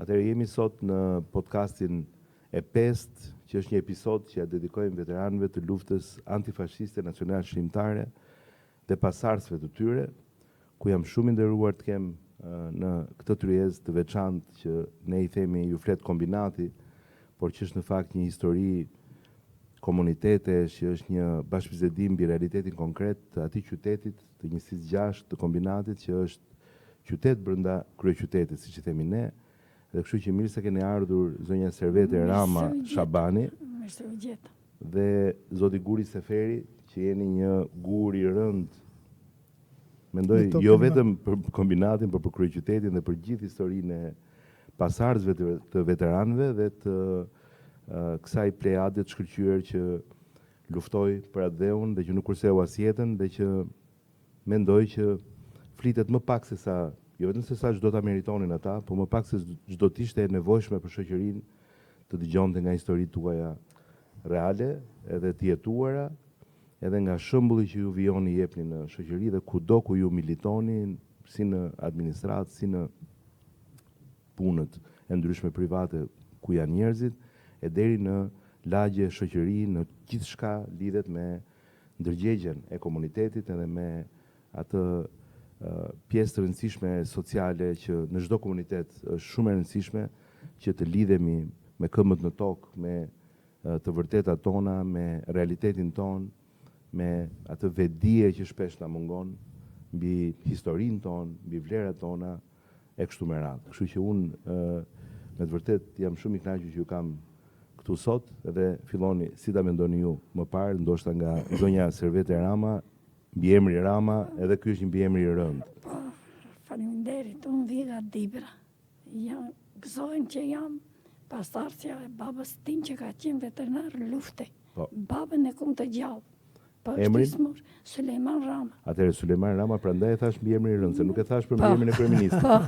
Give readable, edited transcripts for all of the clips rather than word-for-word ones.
Atëherë jemi sot në podcastin e 5, që është një episod që ja dedikojmë veteranëve të luftës antifashiste nacional shqiptare dhe pasardhësve të tyre, ku jam shumë i nderuar të kem në këtë tryezë të veçantë që ne i themi ju flet kombinati, por që është në fakt një histori komunitetesh, që është një bashkëbisedim mbi realitetin konkret të atij qytetit të njësisë 6 të kombinatit, që është qytet brenda kryeqytetit, siç i themi ne. Dhe kështu që mirë se keni ardhur zonja Servete Rama Shabani dhe zoti Guri Seferi, që jeni një gur i rënd, mendoj jo vetëm për kombinatin, por për kryeqytetin dhe për gjithë historinë e pasardhësve të veteranëve dhe të kësaj plejade të shkëlqyer që luftoi për atë dheun dhe që nuk kurseu as jetën dhe që mendoj që flitet më pak se sa, jo vetëm se sa çdo ta meritonin ata, por më pak se çdo të ishte e nevojshme për shoqërinë të dëgjonte nga historitë tuaja reale, edhe të jetuara, edhe nga shembulli që ju vijoni jepni në shoqëri dhe kudo ku ju militoni, si në administratë, si në punët e ndryshme private ku janë njerëzit, e deri në lagje shoqëri, në gjithçka lidhet me ndërgjegjen e komunitetit edhe me atë pjesë të rëndësishme sociale që në çdo komunitet është shumë e rëndësishme që të lidhemi me këmbët në tokë, me të vërtetat tona, me realitetin ton, me atë vetdije që shpesh na mungon mbi historinë tonë, mbi vlerat tona e kështu me radhë. Kështu që unë me të vërtet jam shumë i kënaqur që ju kam këtu sot, edhe filloni si ta mendoni ju më parë, ndoshta nga zonja Servete Rama, mbiemri Rama, edhe ky është një mbiemri i rënd. Po, faleminderit, unë vi nga Dibra. Gëzojnë që jam pasardhja e babës tim që ka qenë veterinar lufte. Po. Babën e kum të gjallë. Po, Emrin? Sulejman Rama. Atëherë Sulejman Rama, prandaj e thash mbiemri i rënd, se nuk e thash për mbiemrin e kryeministit. Po.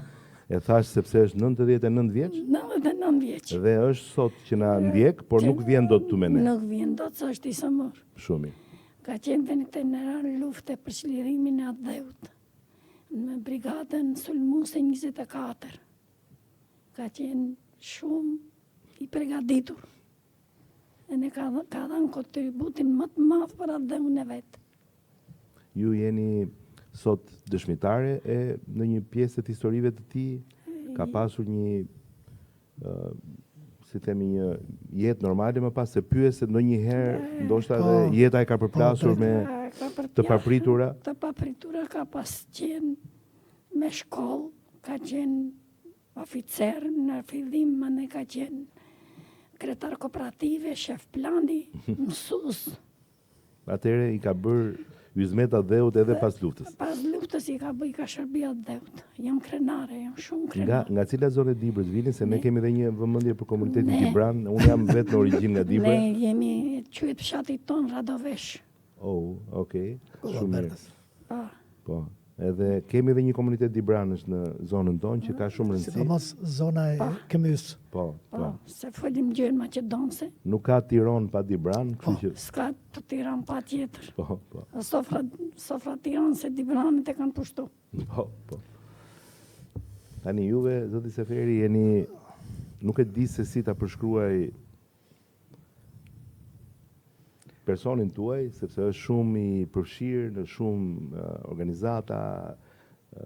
E thash sepse është 99 vjeç 99 vjeç. dhe është sot që na ndjek, por nuk vjen dot këtu me ne. Nuk vjen dot, se është i sëmur. Shumë mirë. Ka qenë veterinar lufte për çliриmin e atë dheut. Në brigadën Sulmuse 24. Ka qenë shumë i përgatitur. E ne ka dhënë kontributin më të madh për atë dheun e vet. Ju jeni sot dëshmitare e në një pjesë të historive të tij, ka pasur një si themi një jetë normale më pas, se pyet se ndonjëherë ndoshta edhe jeta e ka përplasur me të papritura. Të papritura ka pas qenë me shkollë, ka qenë oficer, në fillim më ne ka qenë kretar kooperative, shef plani, mësues. Atëherë i ka bërë hyzmeta dheut edhe pas luftës. Pas luftës i ka bëj, ka shërbia dheut. Jam krenare, jam shumë krenare. Nga cila zonë e Dibrës vini, se ne kemi edhe një vëmendje për komunitetin Dibran, unë jam vetë në origjinë nga Dibra. Ne jemi quhet fshati ton Radovesh. Oh, okay. Shumë mirë. Po. Po. Edhe kemi edhe një komunitet Dibranësh në zonën tonë që ka shumë rëndësi. Sidomos zona e Këmys. Po, Po, se folim gjën maqedonse. Nuk ka Tiranë pa Dibran, kështu që S'ka të Tiranë pa tjetër. po. Sofra Tiranë se Dibranët e kanë pushtu. Po. Tani juve, zoti Seferi, jeni, nuk e di se si ta përshkruaj personin tuaj, sepse është shumë i përfshirë në shumë organizata,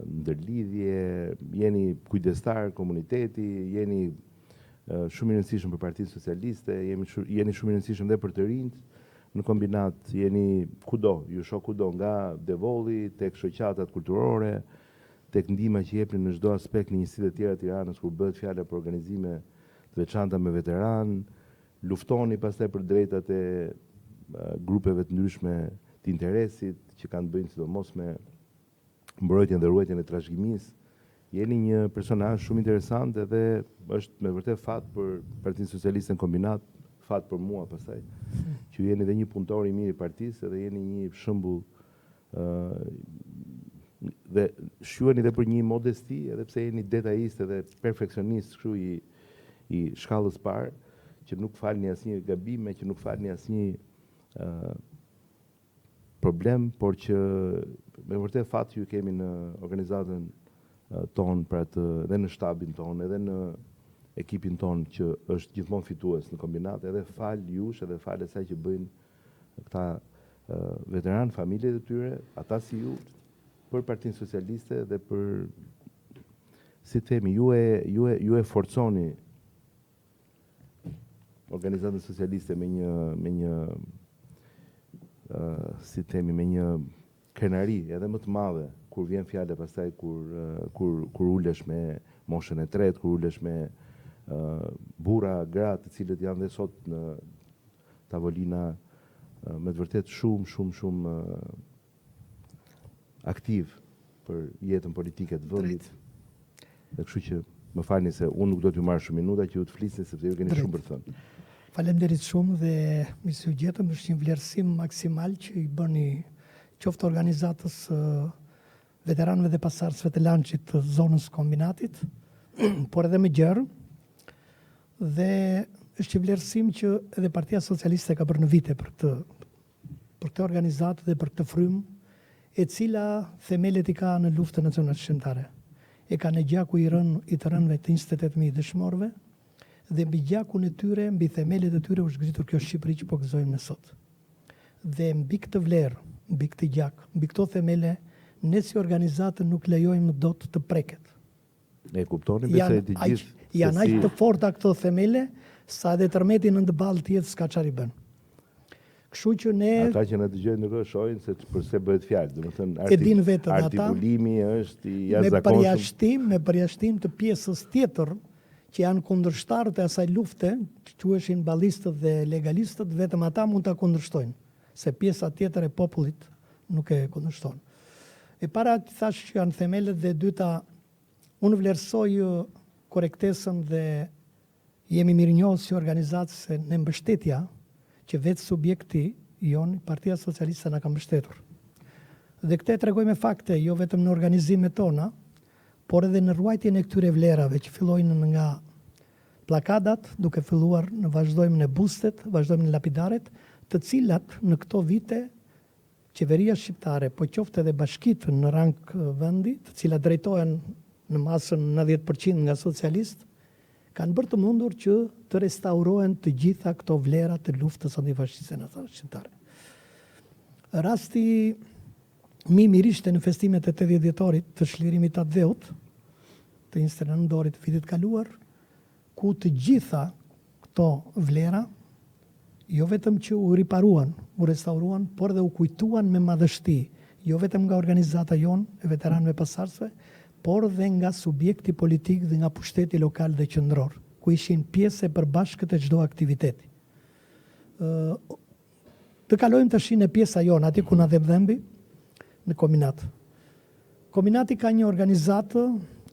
ndërlidhje, jeni kujdestar komuniteti, jeni shumë i rëndësishëm për Partinë Socialiste, jeni shumë i rëndësishëm dhe për të rinjt në kombinat, jeni kudo, ju shoh kudo, nga Devolli tek shoqatat kulturore, tek ndihma që jepni në çdo aspekt në njësitë e tjera të Tiranës kur bëhet fjala për organizime të veçanta me veteran, luftoni pastaj për drejtat e grupeve të ndryshme të interesit që kanë bëjnë sidomos me mbrojtjen dhe ruajtjen e trashëgimisë. Jeni një personazh shumë interesant edhe është me vërtet fat për Partinë Socialiste në kombinat, fat për mua pastaj, që jeni dhe një punëtor i mirë i partisë edhe jeni një shembull dhe shjuheni dhe për një modesti, edhe pse jeni detajist edhe perfeksionist kështu i shkallës parë, që nuk falni asnjë gabime, që nuk falni asnjë problem, por që me vërtet fat ju kemi në organizatën tonë për atë, edhe në shtabin tonë, edhe në ekipin ton që është gjithmonë fitues në kombinat, edhe fal jush, edhe fal asaj që bëjnë këta veteranë, familjet e tyre, ata si ju, për Partinë Socialiste dhe për, si të themi, ju e forconi organizatën socialiste me një si të themi, me një krenari edhe më të madhe kur vjen fjale pastaj kur ulesh me moshën e tretë, kur ulesh me burra, gra, të cilët janë dhe sot në tavolina me të vërtet shumë aktiv për jetën politike të vendit. Dhe kështu që më falni se unë nuk do t'ju marr shumë minuta që ju të flisni sepse ju keni shumë për të thënë. Faleminderit shumë dhe mi sugjetëm është një vlerësim maksimal që i bëni qoftë organizatës veteranëve dhe pasardhësve të lançit të zonës kombinatit, por edhe më gjerë. Dhe është një vlerësim që edhe Partia Socialiste ka bërë në vite për këtë organizatë dhe për këtë frymë, e cila themelet i ka në luftën nacionale shqiptare. E ka në gjaku i të rënëve të 28.000 dëshmorëve, dhe mbi gjakun e tyre, mbi themelet e tyre u zgritur kjo Shqipëri që po gëzojmë në sot. Dhe mbi këtë vlerë, mbi këtë gjak, mbi këto themele, ne si organizatë nuk lejojmë dot të preket. E kuptoni besoj të gjithë. Janë aq të forta këto themele, sa edhe tërmeti në ndëballë tjetër s'ka çfarë i bën. Kështu që ne ata që na dëgjojnë nuk e shohin se përse bëhet fjalë, domethënë e din vetëm ata. Artikulimi është i jashtëzakonshëm. Me përjashtim të pjesës tjetër që janë kundërshtarët e asaj lufte, që quheshin ballistët dhe legalistët, vetëm ata mund ta kundërshtojnë, se pjesa tjetër e popullit nuk e kundërshton. E para të thash që janë themelet dhe dyta, unë vlerësoj korrektesën dhe jemi mirënjohës si organizatë se në mbështetja që vetë subjekti jonë, Partia Socialiste na ka mbështetur. Dhe këtë tregoj me fakte, jo vetëm në organizimet tona, por edhe në ruajtjen e këtyre vlerave që fillojnë nga plakadat, duke filluar në vazhdojmë në bustet, vazhdojmë në lapidaret, të cilat në këto vite qeveria shqiptare, po qoftë edhe bashkitë në rang vendi, të cilat drejtohen në masën 90% nga socialistë, kanë bërë të mundur që të restaurohen të gjitha këto vlera të luftës antifashiste nacionale shqiptare. Rasti mi mirishte në festimet e 80 dhjetorit të çlirimit të Atë-Dheut, të instrendorit të vitit kaluar, ku të gjitha këto vlera jo vetëm që u riparuan, u restauruan, por dhe u kujtuan me madhështi, jo vetëm nga organizata jonë e veteranëve pasardhësve, por dhe nga subjekti politik dhe nga pushteti lokal dhe qendror, ku ishin pjesë e përbashkët e çdo aktiviteti. Të kalojmë tash në pjesa jonë, aty ku na dhe dhembi, në kombinat. Kombinati ka një organizatë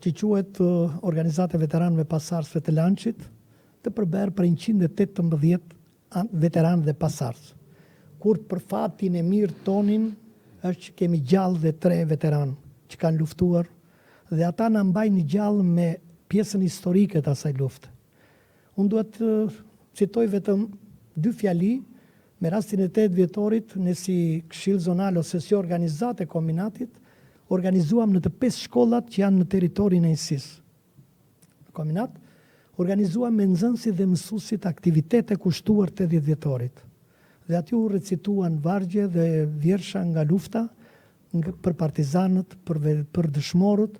që quhet Organizata e Veteranëve Pasardhësve të Lançit, të përberë për 118 veteranë dhe pasardhës. Kur për fatin e mirë tonin është që kemi gjallë dhe 3 veteranë që kanë luftuar dhe ata na mbajnë gjallë me pjesën historike të asaj lufte. Unë duhet të citoj vetëm 2 fjali. Me rastin e 8 dhjetorit, ne si Këshill Zonal ose si organizatë e kombinatit, organizuam në të 5 shkollat që janë në territorin e NSIS. Në kombinat, organizuam me nxënësit dhe mësuesit aktivitete kushtuar 80 dhjetorit. Dhe aty u recituan vargje dhe vjersha nga lufta, për partizanët, për dëshmorët,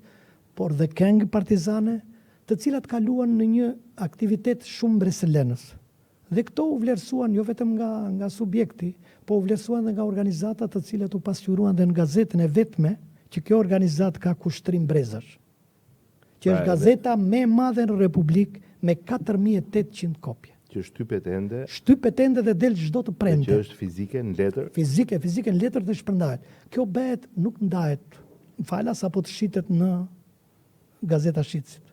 por dhe këngë partizane, të cilat kaluan në një aktivitet shumë breselenës. Dhe këto u vlerësuan jo vetëm nga subjekti, po u vlerësuan dhe nga organizatat të cilat u pasqyruan dhe në gazetën e vetme që kjo organizat ka kushtrim brezash. Që është gazeta me madhe në Republikë me 4.800 kopje. Që shtypet ende. Shtypet ende dhe del çdo të prende. Që është fizike në letër. Fizike në letër dhe shpërndahet. Kjo bëhet nuk ndahet falas apo të shitet në gazeta shitësit.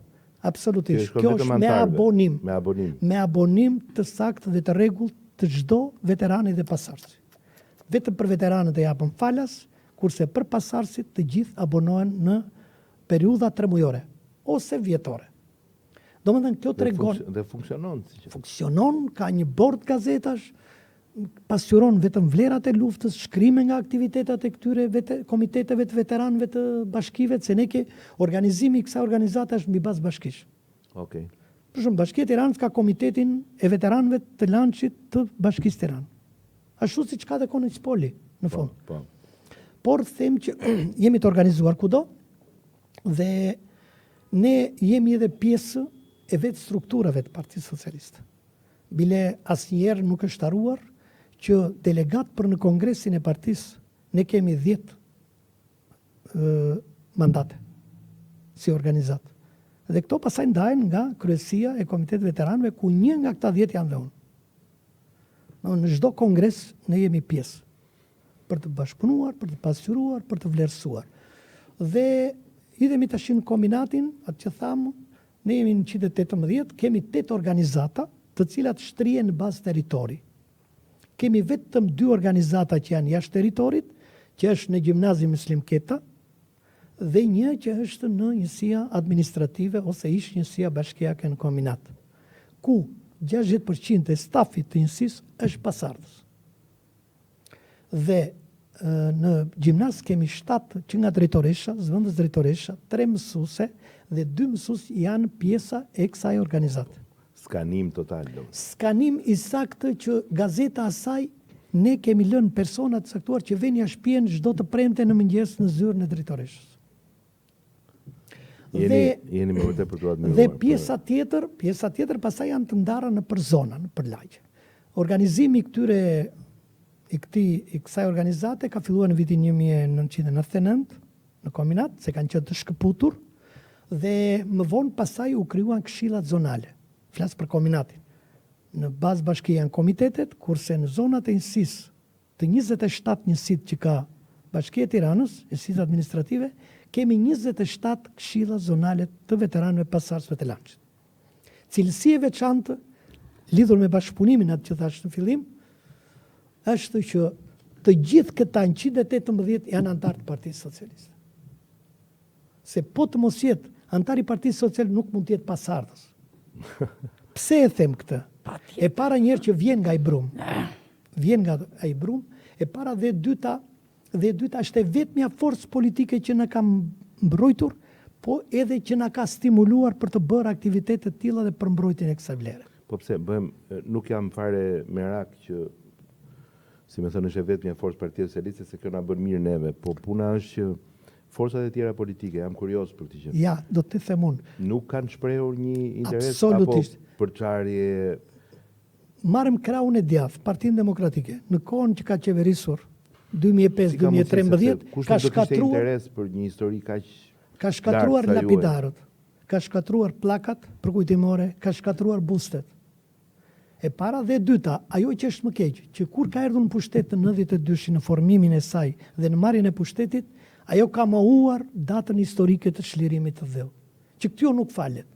Absolutisht. Kjo është me abonim. Me abonim të saktë dhe të rregullt të çdo veterani dhe pasardhësi. Vetëm për veteranët e japën falas, kurse për pasardhësit të gjithë abonohen në periudha 3 mujore ose vjetore. Domethënë kjo tregon dhe funksionon. Funksionon, ka një bord gazetash, pasqyron vetëm vlerat e luftës, shkrime nga aktivitetat e këtyre komiteteve të veteranëve të bashkive, se ne organizimi i kësaj organizate është mbi bazë bashkish. Okej. Për shumë, Bashkia e Tiranës ka komitetin e veteranëve të lançit të Bashkisë Tiranë. Ashtu siç ka dhe Konecpoli në fund. Po. Por them që jemi të organizuar kudo dhe ne jemi edhe pjesë e vetë strukturave të Partisë Socialiste. Bile asnjëherë nuk është haruar që delegat për në kongresin e partisë ne kemi 10 mandate si organizat. Dhe këto pasaj ndajen nga kryesia e Komitetit Veteranëve, ku një nga këta 10 janë dhe unë. Në çdo kongres ne jemi pjesë për të bashkëpunuar, për të pasqyruar, për të vlerësuar. Dhe idhemi tash në kombinatin, atë që thamë, ne jemi në 118, kemi 8 organizata, të cilat shtrihen në bazë territori. Kemi vetëm 2 organizata që janë jashtë territorit, që është në Gjimnazi Muslim Keta, dhe një që është në njësia administrative ose ish njësia bashkiake në kombinat, ku 60% e stafit të njësisë është pasardhës. Dhe në gjimnaz kemi 7 që nga drejtoresha, zëvendës drejtoresha, 3 mësuese dhe 2 mësues janë pjesa e kësaj organizate. Skanim total. Skanim i saktë që gazeta asaj ne kemi lënë persona të saktuar që vjen shtëpien çdo të premte në mëngjes në zyrën e drejtoreshës. Jeni më vërtet për të admiruar. Dhe pjesa tjetër pastaj janë të ndara në për zona, në për lagje. Organizimi i kësaj organizate ka filluar në vitin 1999 në kombinat, se kanë qenë të shkëputur, dhe më vonë pastaj u krijuan këshillat zonale. Flas për kombinatin. Në bazë bashkia janë komitetet, kurse në zonat e njësisë të 27 njësit që ka Bashkia e Tiranës, njësitë administrative, kemi 27 këshilla zonale të veteranëve pasardhësve të lançit. Cilësia e veçantë lidhur me bashkëpunimin atë që thash në fillim, është që të gjithë këta 118 janë antarë të Partisë Socialiste. Se po të mos jetë antar i Partisë Socialiste nuk mund të jetë pasardhës. Pse e them këtë? E para njerë që vjen nga i Brum, e para dhe dyta është e vetmja forcë politike që na ka mbrojtur, po edhe që na ka stimuluar për të bërë aktivitete të tilla dhe për mbrojtjen e kësaj vlere. Po pse nuk jam fare merak që, si më thënë, është e vetmja forcë Partia Socialiste, se kjo na bën mirë neve, po puna është që forcat e tjera politike, jam kurioz për këtë gjë. Ja, do të them unë. Nuk kanë shprehur një interes absolutisht apo përçarje. Marrim krahun e djathtë, Partinë Demokratike, në kohën që ka qeverisur 2005-2013, ka shkatruar interes për një histori kaq. Ka shkatruar lapidarët, ka shkatruar plakat përkujtimore, ka shkatruar bustet. E para dhe dyta, ajo që është më keq, që kur ka erdhur në pushtet të 92 në formimin e saj dhe në marrjen e pushtetit, ajo ka mohuar datën historike të çlirimit të dheu. Që kjo nuk falet.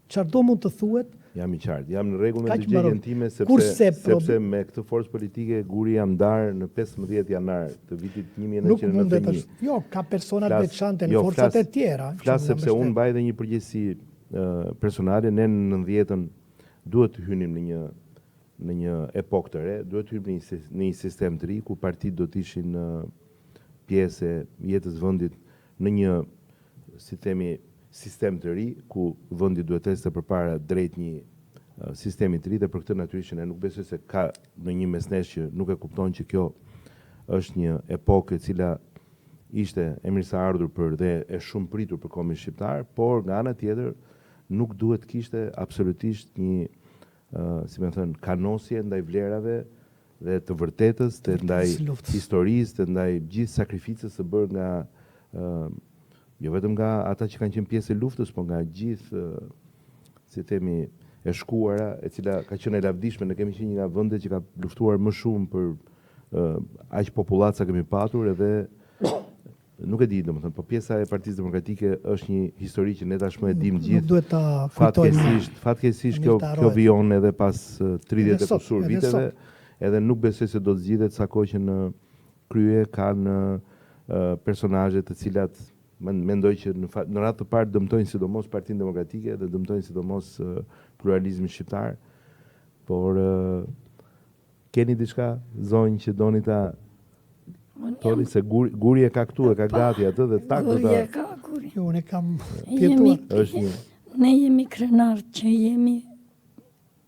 Çfarëdo mund të thuhet, jam i qartë, jam në rregull me dëgjejen time, sepse me këtë forcë politike guri jam ndarë në 15 janar të vitit 1991. Jo, ka personat veçante në forcat e tjera. Flas sepse unë mbaj dhe një përgjegjësi personale, ne në 90-ën duhet të hynim në një epokë të re, duhet të hynim në një sistem të ri ku partitë do të ishin pjesë e jetës vendit në një sistem të ri, ku vendi duhet të ecë përpara drejt një sistemi të ri, dhe për këtë natyrisht ne nuk besoj se ka në një mesnesh që nuk e kupton që kjo është një epokë e cila ishte e mirëseardhur për dhe e shumë pritur për kombin shqiptar, por nga ana tjetër nuk duhet kishte absolutisht një, si më thënë, kanosje ndaj vlerave dhe të vërtetës, të ndaj historisë, të ndaj gjithë sakrificës së bërë nga jo vetëm nga ata që kanë qenë pjesë e luftës, por nga gjithë, si themi, e shkuara, e cila ka qenë e lavdishme. Ne kemi qenë një nga vendet që ka luftuar më shumë për aq popullat sa kemi patur, edhe nuk e di, domethënë, po pjesa e Partisë Demokratike është një histori që ne tashmë e dim gjithë. Nuk duhet ta kujtojmë. Fatkeqësisht kjo vijon edhe pas 30 e kusur viteve, edhe nuk besoj se do të zgjidhet sa kohë që në krye kanë personazhe të cilat mendoj që në radhë të parë dëmtojnë sidomos Partinë Demokratike dhe dëmtojnë sidomos pluralizmin shqiptar. Por keni diçka zonjë që doni ta thoni, se guri e ka këtu, e ka gati atë dhe tak do ta. Guri e ka, guri. Unë kam pjetuar. Është një Ne jemi krenar që jemi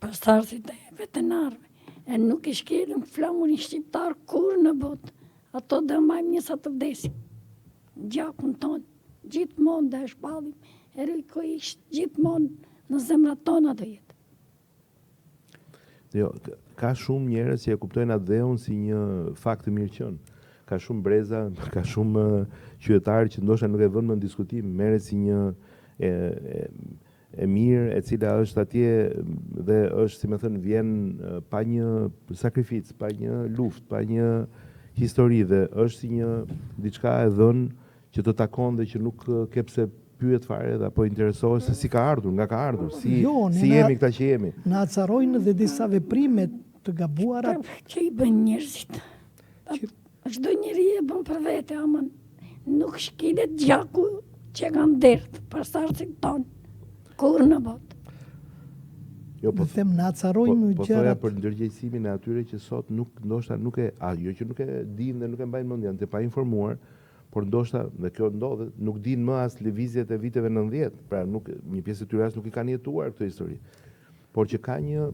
pastarësit e veterinarëve. E nuk i shkelëm flamurin shqiptar kur në botë. Ato dëmajmë njësa të vdesim. Gjakun tonë, gjithmonë dhe shpallim, heroikisht gjithmonë në zemrat tona do jetë. Jo, ka shumë njerëz që e kuptojnë atë dheun si një fakt të mirëqen. Ka shumë breza, ka shumë qytetarë që ndoshta nuk e vënë më në diskutim, merret si një e mirë, e cila është atje dhe është, si më thënë, vjen pa një sakrificë, pa një luftë, pa një histori dhe është si një diçka e dhënë që të takon dhe që nuk ke pse pyet fare dhe apo interesohet se si ka ardhur, nga ka ardhur, si jemi këta që jemi. Na acarojnë dhe disa veprime të gabuara. Që i bën njerëzit. Çdo njeri e bën për vete, ama nuk shkilet gjaku që kanë dertë pasardhësit tonë. Kur në botë. Jo, po them na acarojnë gjërat. Po thoya për ndërgjegjësimin e atyre që sot ndoshta nuk e, jo që nuk e dinë dhe nuk e mbajnë mend, janë të pa informuar, por ndoshta, dhe kjo ndodhet, nuk dinë më as lëvizjet e viteve 90. Pra një pjesë e tyre as nuk i kanë jetuar këtë histori. Por që ka një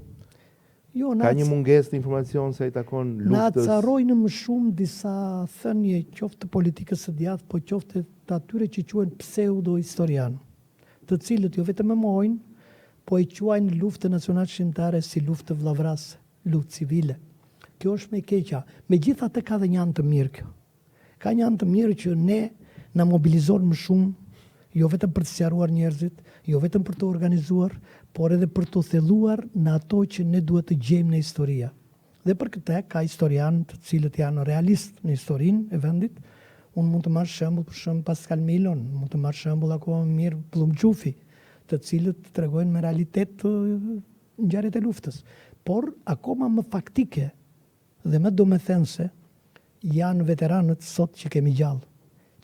mungesë të informacion se i takon luftës. Na acarojnë më shumë disa thënie qoftë të politikës së djathtë, po qoftë të atyre që quhen pseudo historian, të cilët jo vetëm e mohojnë, po i quajnë luftën nacionale shqiptare si luftë vllavrase, luftë civile. Kjo është më e keqja. Megjithatë ka dhe një anë të mirë kjo. Ka një anë të mirë që ne na mobilizon më shumë, jo vetëm për të sqaruar njerëzit, jo vetëm për të organizuar, por edhe për të thelluar në ato që ne duhet të gjejmë në historia. Dhe për këtë ka historianë të cilët janë realistë në historinë e vendit. Unë mund të marr shembull për shembull Pascal Milon, mund të marr shembull akoma mirë Plum Gjufi, të cilët tregojnë me realitet ngjarjet e luftës. Por akoma më faktike dhe më domethënëse janë veteranët sot që kemi gjallë,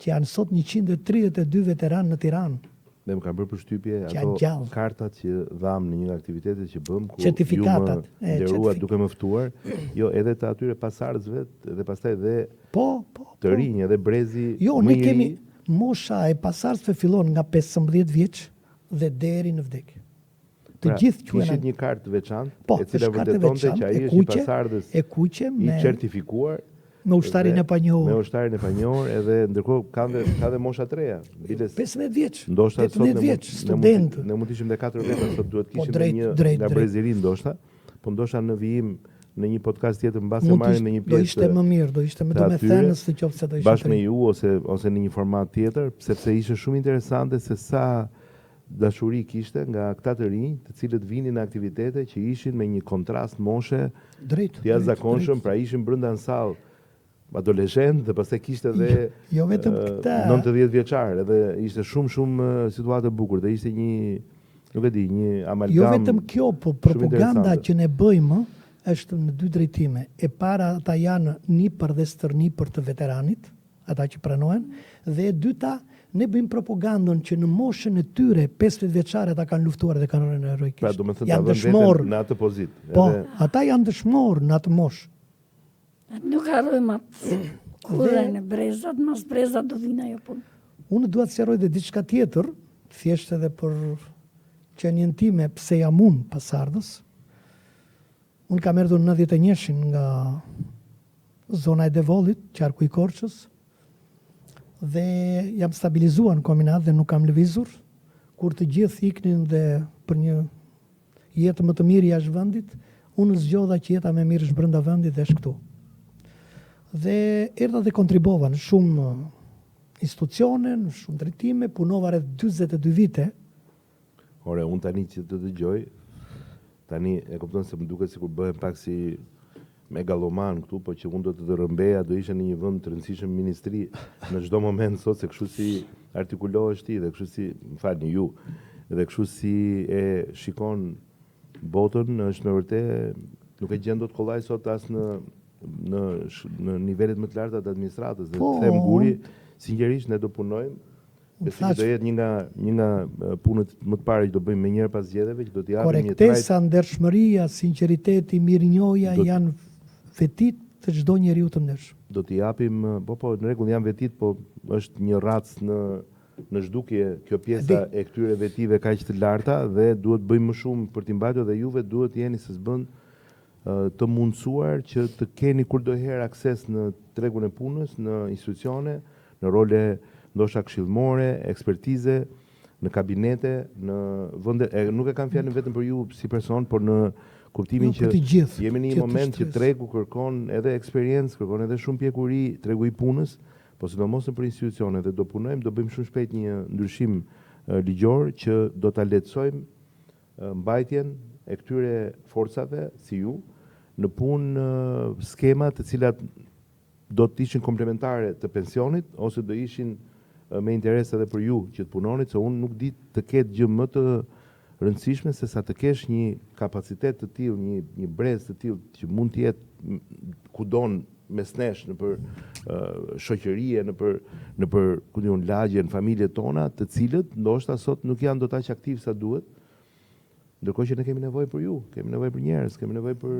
që janë sot 132 veteranë në Tiranë. Dhe më ka bërë përshtypje ato kartat që dham në një aktivitetet që bëm, ku certifikatat, ju më nderuat duke më ftuar, jo edhe të atyre pasardhësve dhe pastaj dhe të rinj, edhe brezi më i ri. Jo, ne kemi mosha e pasardhësve fillon nga 15 vjeç dhe deri në vdekje. Të gjithë quhen. Ishit një kartë veçantë, e cila vërtetonte që ai është një pasardhës i certifikuar me ushtarin e panjohur. Me ushtarin e panjohur, edhe ndërkohë ka dhe mosha të reja. 15 vjeç. Ndoshta sot student. Ne mund të ishim dhe 4 veta, sot duhet kishim një nga breziri ndoshta, po ndoshta në vijim në një podcast tjetër mbase marrim në një pjesë. Do ishte më mirë, do ishte më domethënës se qoftë se do ishte bashkë me ju ose në një format tjetër, sepse ishte shumë interesante se sa dashuri kishte nga këta të rinj, të cilët vinin në aktivitete që ishin me një kontrast moshe të jashtëzakonshëm, pra ishin brenda në sallë adoleshent dhe pastaj kishte edhe 90 vjeçar, edhe ishte shumë situatë e bukur, dhe ishte një, nuk e di, një amalgam. Jo vetëm kjo, po propaganda që ne bëjmë është në dy drejtime. E para ata janë nipër dhe stërnipër të veteranit, ata që pranohen, dhe e dyta ne bëjmë propagandën që në moshën e tyre 15 vjeçare ata kanë luftuar dhe kanë rënë heroikisht. Pra do të thotë dëshmor në atë pozitë. Po, ata janë dëshmor në atë moshë. Nuk harrojmë atë kurrën e brezat, mas brezat do vinë ajo punë. Unë dua të sqaroj edhe diçka tjetër, thjesht edhe për qenien time pse jam unë pasardhës. Unë kam erdhur në 91-shin nga zona e Devollit, qarku i Korçës, dhe jam stabilizuar në kombinat dhe nuk kam lëvizur, kur të gjithë iknin dhe për një jetë më të mirë jashtë vendit, unë zgjodha që jeta më mirë është brenda vendit dhe është këtu. Dhe erdha dhe kontribova në shumë institucione, në shumë drejtime, punova rreth 42 vite. Ore, unë tani që të dëgjoj, tani e kupton se më duket sikur bëhem pak si megaloman këtu, po që unë do të rëmbeja, do ishe në një vend të rëndësishëm ministri në çdo moment sot, se kështu si artikulohesh ti dhe kështu si, më falni ju, dhe kështu si e shikon botën, është me vërtet nuk e gjen dot kollaj sot as në nivelet më të larta të administratës. Dhe them guri, sinqerisht ne do punojmë. Besoj që do jetë një nga punët më të parë që do bëjmë me njëherë pas zgjedhjeve, që do t'i japim një trajt. Korrektesa, ndershmëria, sinqeriteti, mirënjohja janë vetit të çdo njeriu të ndershëm. Do t'i japim, po në rregull janë vetit, po është një racë në zhdukje kjo pjesa e këtyre vetive kaq të larta dhe duhet bëjmë më shumë për t'i mbajtur dhe juve duhet jeni së zbën të mundësuar që të keni kurdoherë akses në tregun e punës, në institucione, në role ndoshta këshillmore, ekspertize, në kabinete, në vende, nuk e kam fjalën vetëm për ju si person, por në kuptimin që jemi në një moment që tregu kërkon edhe eksperiencë, kërkon edhe shumë pjekuri, tregu i punës, po sidomos për institucione dhe do punojmë, do bëjmë shumë shpejt një ndryshim ligjor që do ta lehtësojmë mbajtjen e këtyre forcave si ju në punë skema të cilat do të ishin komplementare të pensionit ose do ishin me interes edhe për ju që të punonit, se unë nuk di të ketë gjë më të rëndësishme se sa të kesh një kapacitet të tillë, një brez të tillë që mund të jetë kudon mes nesh në për shoqërie, në për ku diun lagje në familjet tona, të cilët ndoshta sot nuk janë dot aq aktiv sa duhet. Ndërkohë që ne kemi nevojë për ju, kemi nevojë për njerëz, kemi nevojë për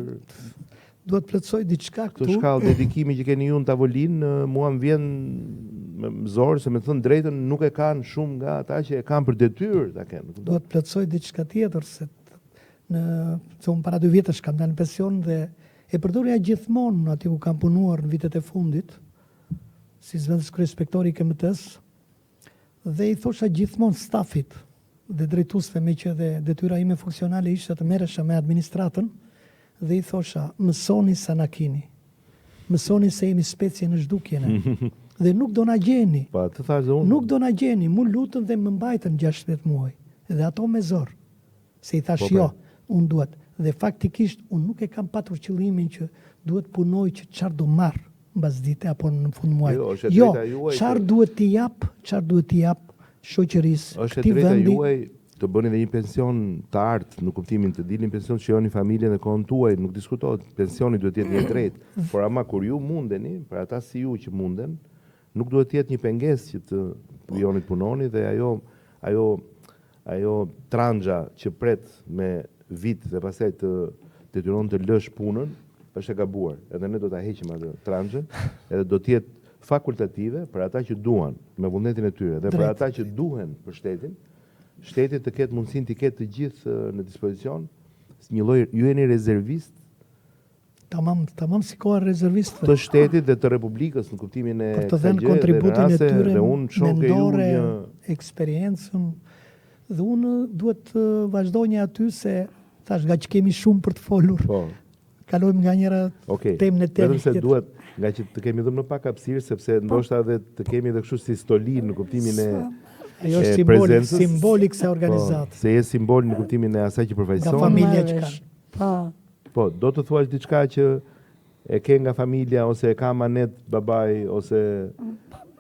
duhet plotësoj diçka këtu. Këtë shkallë dedikimi që keni ju në tavolinë, mua më vjen më zor se me thënë drejtën nuk e kanë shumë nga ata që e kanë për detyrë ta kenë. Duhet plotësoj diçka tjetër se unë para 2 vjetësh kam dalë në pension dhe e përdorja gjithmonë aty ku kam punuar në vitet e fundit, si zëvendës kryespektori i KMT-s, dhe i thosha gjithmonë stafit dhe drejtuesve, me që dhe detyra ime funksionale ishte të merresha me administratën, dhe i thosha, mësoni sa na kini, mësoni se jemi specie në zhdukjene, dhe nuk do na gjeni, Pa, të thash dhe unë. nuk do na gjeni, mu lutën dhe më mbajtën 16 muaj, dhe ato me zor, se i thash jo, unë duhet. Dhe faktikisht, unë nuk e kam patur qëllimin që duhet punoj që çfarë do marr mbas dite apo në fund muajit. Jo, çfarë duhet t'i jap shoqërisë Është e drejta juaj të bëni dhe një pension të artë, në kuptimin të dilni pension që joni familjen e kohën tuaj, nuk diskutohet, pensioni duhet të jetë një drejtë. Por ama kur ju mundeni, për ata si ju që munden, nuk duhet të jetë një pengesë që të joni të punoni dhe ajo tranxha që pret me vit dhe pastaj të detyron të lësh punën, është e gabuar. Edhe ne do ta heqim atë tranxhën, edhe do të jetë fakultative për ata që duan me vullnetin e tyre dhe për ata që duhen për shtetin, shteti të ketë mundësinë të ketë të gjithë në dispozicion, një lloj ju jeni rezervist. Tamam si koha rezervistëve. Të shtetit dhe të Republikës në kuptimin e për të dhënë kontributin e tyre mendore, eksperiencën, dhe unë duhet të vazhdoj një aty se thash nga që kemi shumë për të folur. Po. Kalojmë nga njëra temë në temë. Vetëm se duhet nga që të kemi dhëmë në pak hapësirë, sepse ndoshta edhe të kemi edhe kështu si stoli në kuptimin e ajo është simbolik se organizatë. Se je simbol në kuptimin e asaj që përfaqëson. Nga familja që kanë. Po, do të thuash diçka që e ke nga familja ose e ka manet babai ose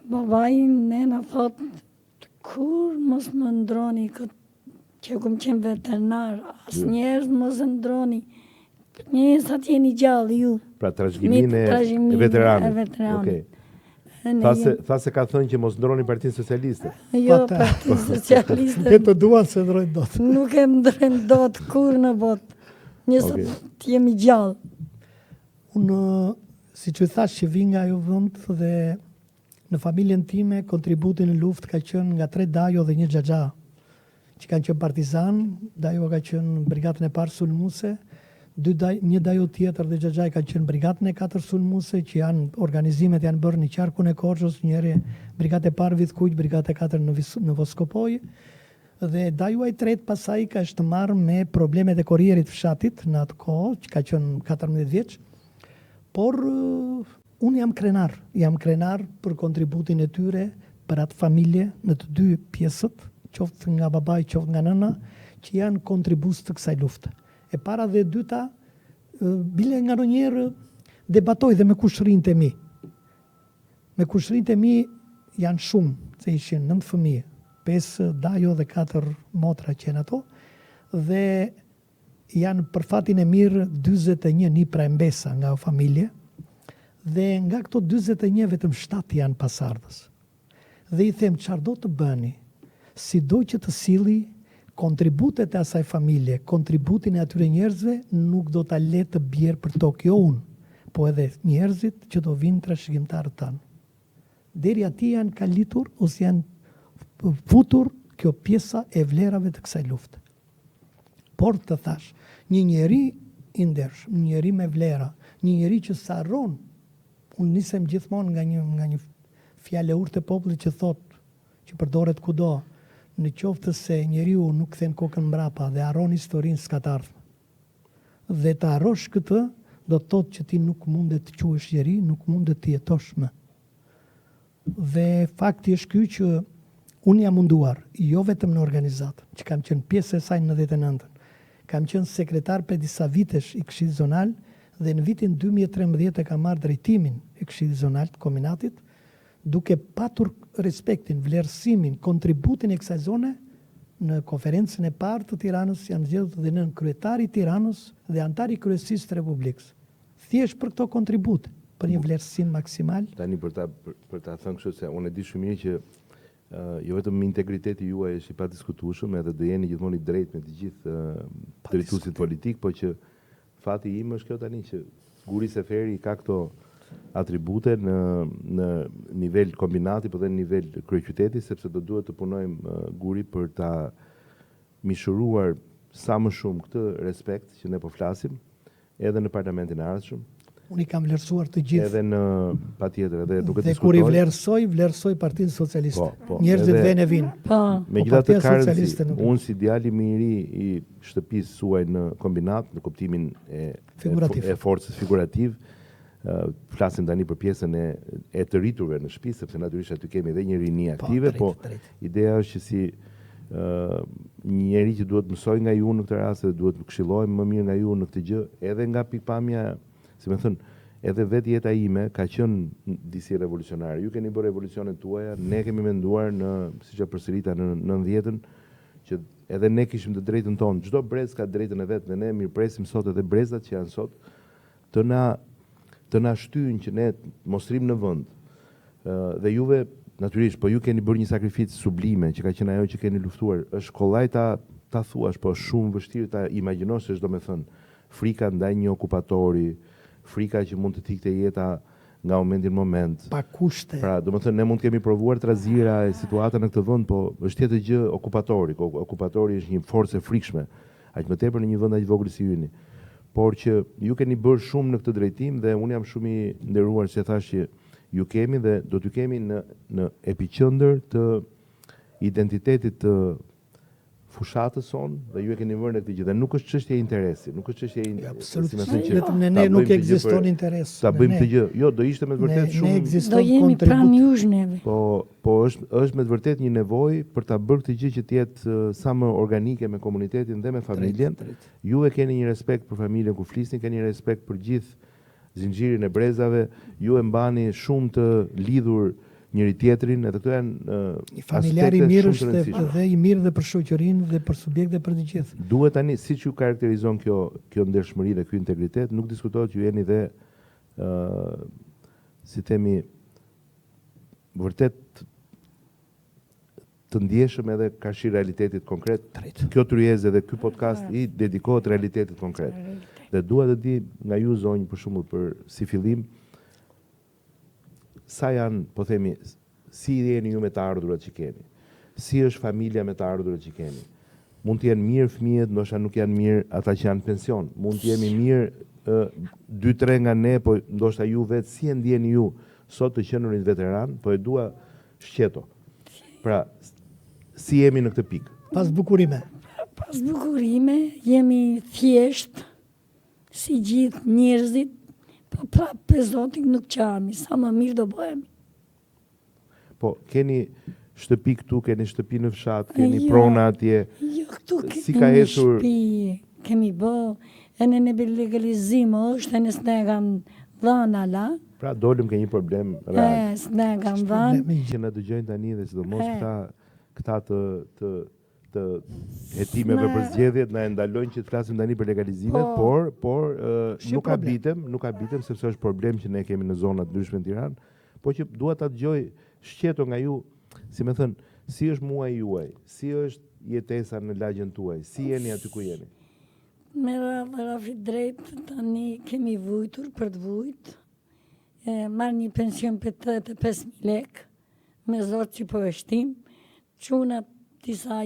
babai nena thot kur mos më ndroni këtë që kum qenë veterinar, asnjëherë mos e ndroni. Njerëz atë jeni gjallë ju. Pra trashëgiminë e veteranëve. Okej. Tha se ka thënë që mos ndroni Partinë Socialiste. Jo, Partinë Socialiste. Ne të duan se ndrojnë dot. Nuk e ndrojnë dot kur në botë. Njësë të jemi gjallë. Unë, si që thash që vi nga ajo vend dhe në familjen time kontributin në luftë ka qenë nga 3 dajo dhe 1 xhaxha, që kanë qenë partizan. Dajo ka qenë brigatën e parë sulmuese, 1 dajo tjetër dhe xhaxha ka qenë brigatën e 4 sulmuese, që janë organizimet janë bërë në qarkun e Korçës, njëri brigatë e parë Vidhkuq, brigatë e 4 në Voskopoj. Dhe dajuaj 3 pasaj ka është marrë me problemet e korrierit fshatit në atë kohë, që ka qenë 14 vjeç, por unë jam krenar për kontributin e tyre për atë familje në të 2 pjesët, qoftë nga babai, qoftë nga nëna, që janë kontribues të kësaj lufte. E para dhe e dyta, bile nga ndonjëherë debatoj dhe me kushërinjtë e mi. Me kushërinjtë e mi janë shumë, se ishin 9 fëmijë. 5 dajo dhe 4 motra që janë ato, dhe janë për fatin e mirë 41 nipra e mbesa nga familje, dhe nga këto 41 vetëm 7 janë pasardhës. Dhe i them çfarë do të bëni, si do që të silli kontributet e asaj familje, kontributin e atyre njerëzve nuk do ta le të bjerë për tokë, jo unë, po edhe njerëzit që do vinë trashëgimtarët tanë. Deri aty janë kalitur ose janë futur kjo pjesa e vlerave të kësaj lufte. Por të thash, një njeri i ndershëm, një njeri me vlera, një njeri që sarron, unë nisem gjithmonë nga një fjalë e urtë e popullit që thotë, që përdoret kudo, në qoftë se njeriu nuk kthen kokën mbrapa dhe harron historinë s'ka të ardhmë. Dhe të harrosh këtë, do të thotë që ti nuk mundet të quhesh njeri, nuk mundet të jetosh më. Dhe fakti është ky që unë jam munduar, jo vetëm në organizatë, që kam qenë pjesë e saj në 99-ën. Kam qenë sekretar për disa vitesh i Këshillit Zonal dhe në vitin 2013 e kam marrë drejtimin e Këshillit Zonal të kombinatit, duke patur respektin, vlerësimin, kontributin e kësaj zone në konferencën e parë të Tiranës janë zgjedhur dhe nën kryetari i Tiranës dhe antari i kryesisë të Republikës. Thjesht për këto kontribute, për një vlerësim maksimal. Tani për ta thënë kështu se unë e di shumë mirë që jo vetëm integriteti juaj është i padiskutueshëm, edhe do jeni gjithmonë i drejtë me të gjithë drejtuesit politik, por që fati im është kjo tani që Guri Seferi ka këto atribute në nivel kombinati, por edhe në nivel kryeqyteti, sepse do duhet të punojmë Guri për ta mishuruar sa më shumë këtë respekt që ne po flasim, edhe në parlamentin e ardhshëm. Unë i kam vlerësuar të gjithë. Edhe në patjetër, edhe duke diskutuar. Dhe kur i vlerësoj Partinë Socialiste. Njerëzit vjen e vinë. Megjithatë Karënci, unë si djali më i ri i shtëpisë suaj në kombinat, në kuptimin e forcës figurativ, flasim tani për pjesën e të rriturve në shtëpi, sepse natyrisht aty kemi edhe një rini aktive, po ideja është që si një njeri që duhet mësoj nga ju në këtë rast dhe duhet këshillojmë më mirë nga ju në këtë gjë, edhe nga pikpamja, si më thënë, edhe vetë jeta ime ka qenë disi revolucionare. Ju keni bërë revolucionet tuaja, ne kemi menduar siç e përsërita në 90-ën, që edhe ne kishim të drejtën tonë. Çdo brez ka drejtën e vet dhe ne mirpresim sot edhe brezat që janë sot të na shtyjnë që ne mos rrim në vend. Dhe juve natyrisht, po ju keni bërë një sakrificë sublime, që ka qenë ajo që keni luftuar. Është kollaj ta thuash, po është shumë vështirë ta imagjinosh se ç'do të thënë frika ndaj një okupatori, frika që mund të tikte jeta nga momenti në moment. Pa kushte. Pra, do të thënë ne mund të kemi provuar trazira e situata në këtë vend, po është tjetër gjë okupatori. Okupatori është një forcë e frikshme, aq më tepër në një vend aq vogël si yni. Por që ju keni bërë shumë në këtë drejtim dhe unë jam shumë i nderuar se thash që ju kemi dhe do t'ju kemi në epiqendër të identitetit të fushatës son dhe ju e keni vënë në këtë gjë dhe nuk është çështje interesi, nuk është çështje absolutisht vetëm në ne nuk ekziston interes. Ta bëjmë këtë gjë. Jo, do ishte me të vërtetë shumë. Do jemi pranë jush neve. Po është me të vërtetë një nevojë për ta bërë këtë gjë që të jetë sa më organike me komunitetin dhe me familjen. Ju e keni një respekt për familjen kur flisni, keni një respekt për gjithë zinxhirin e brezave, ju e mbani shumë të lidhur njëri tjetrin, edhe këto janë familjar i mirë është dhe i mirë dhe për shoqërinë dhe për subjekte për të gjithë. Duhet tani siç ju karakterizon kjo ndershmëri dhe ky integritet, nuk diskutohet ju jeni dhe si themi vërtet të ndjeshëm edhe karshi realitetit konkret. Kjo tryezë dhe ky podcast i dedikohet realitetit konkret. Dhe dua të di nga ju zonjë për shembull për si fillim sa janë, po themi, si jeni ju me të ardhurat që keni? Si është familja me të ardhurat që keni? Mund të jenë mirë fëmijët, ndoshta nuk janë mirë ata që janë pension. Mund të jemi mirë 2-3 nga ne, po ndoshta ju vetë si e ndjeni ju sot të qenurin veteran, po e dua shqeto. Pra, si jemi në këtë pikë? Pas bukurime. Pas bukurime jemi thjesht si gjithë njerëzit. Po prapë për Zotin nuk qami, sa më mirë do bëhemi. Po, keni shtëpi këtu, keni shtëpi në fshat, keni prona atje. Jo, këtu kemi shtëpi, kemi bë, e në legalizim është, e në s'ne kam dhënë ala. Pra, dolim ke një problem real. S'ne kam dhënë. Që në dëgjojnë tani dhe sidomos këta të hetimeve për zgjedhjet na ndalojnë që të flasim tani për legalizimet, por nuk habitem sepse është problem që ne kemi në zona të ndryshme në Tiranë, por që dua ta dëgjoj shqeto nga ju, si më thën, si është muaji juaj, si është jetesa në lagjen tuaj, si jeni aty ku jeni? Me radhë drejt tani kemi vujtur për të vujt, marr një pension për 85.000 lekë, me Zot që po e shtim, Çunat disa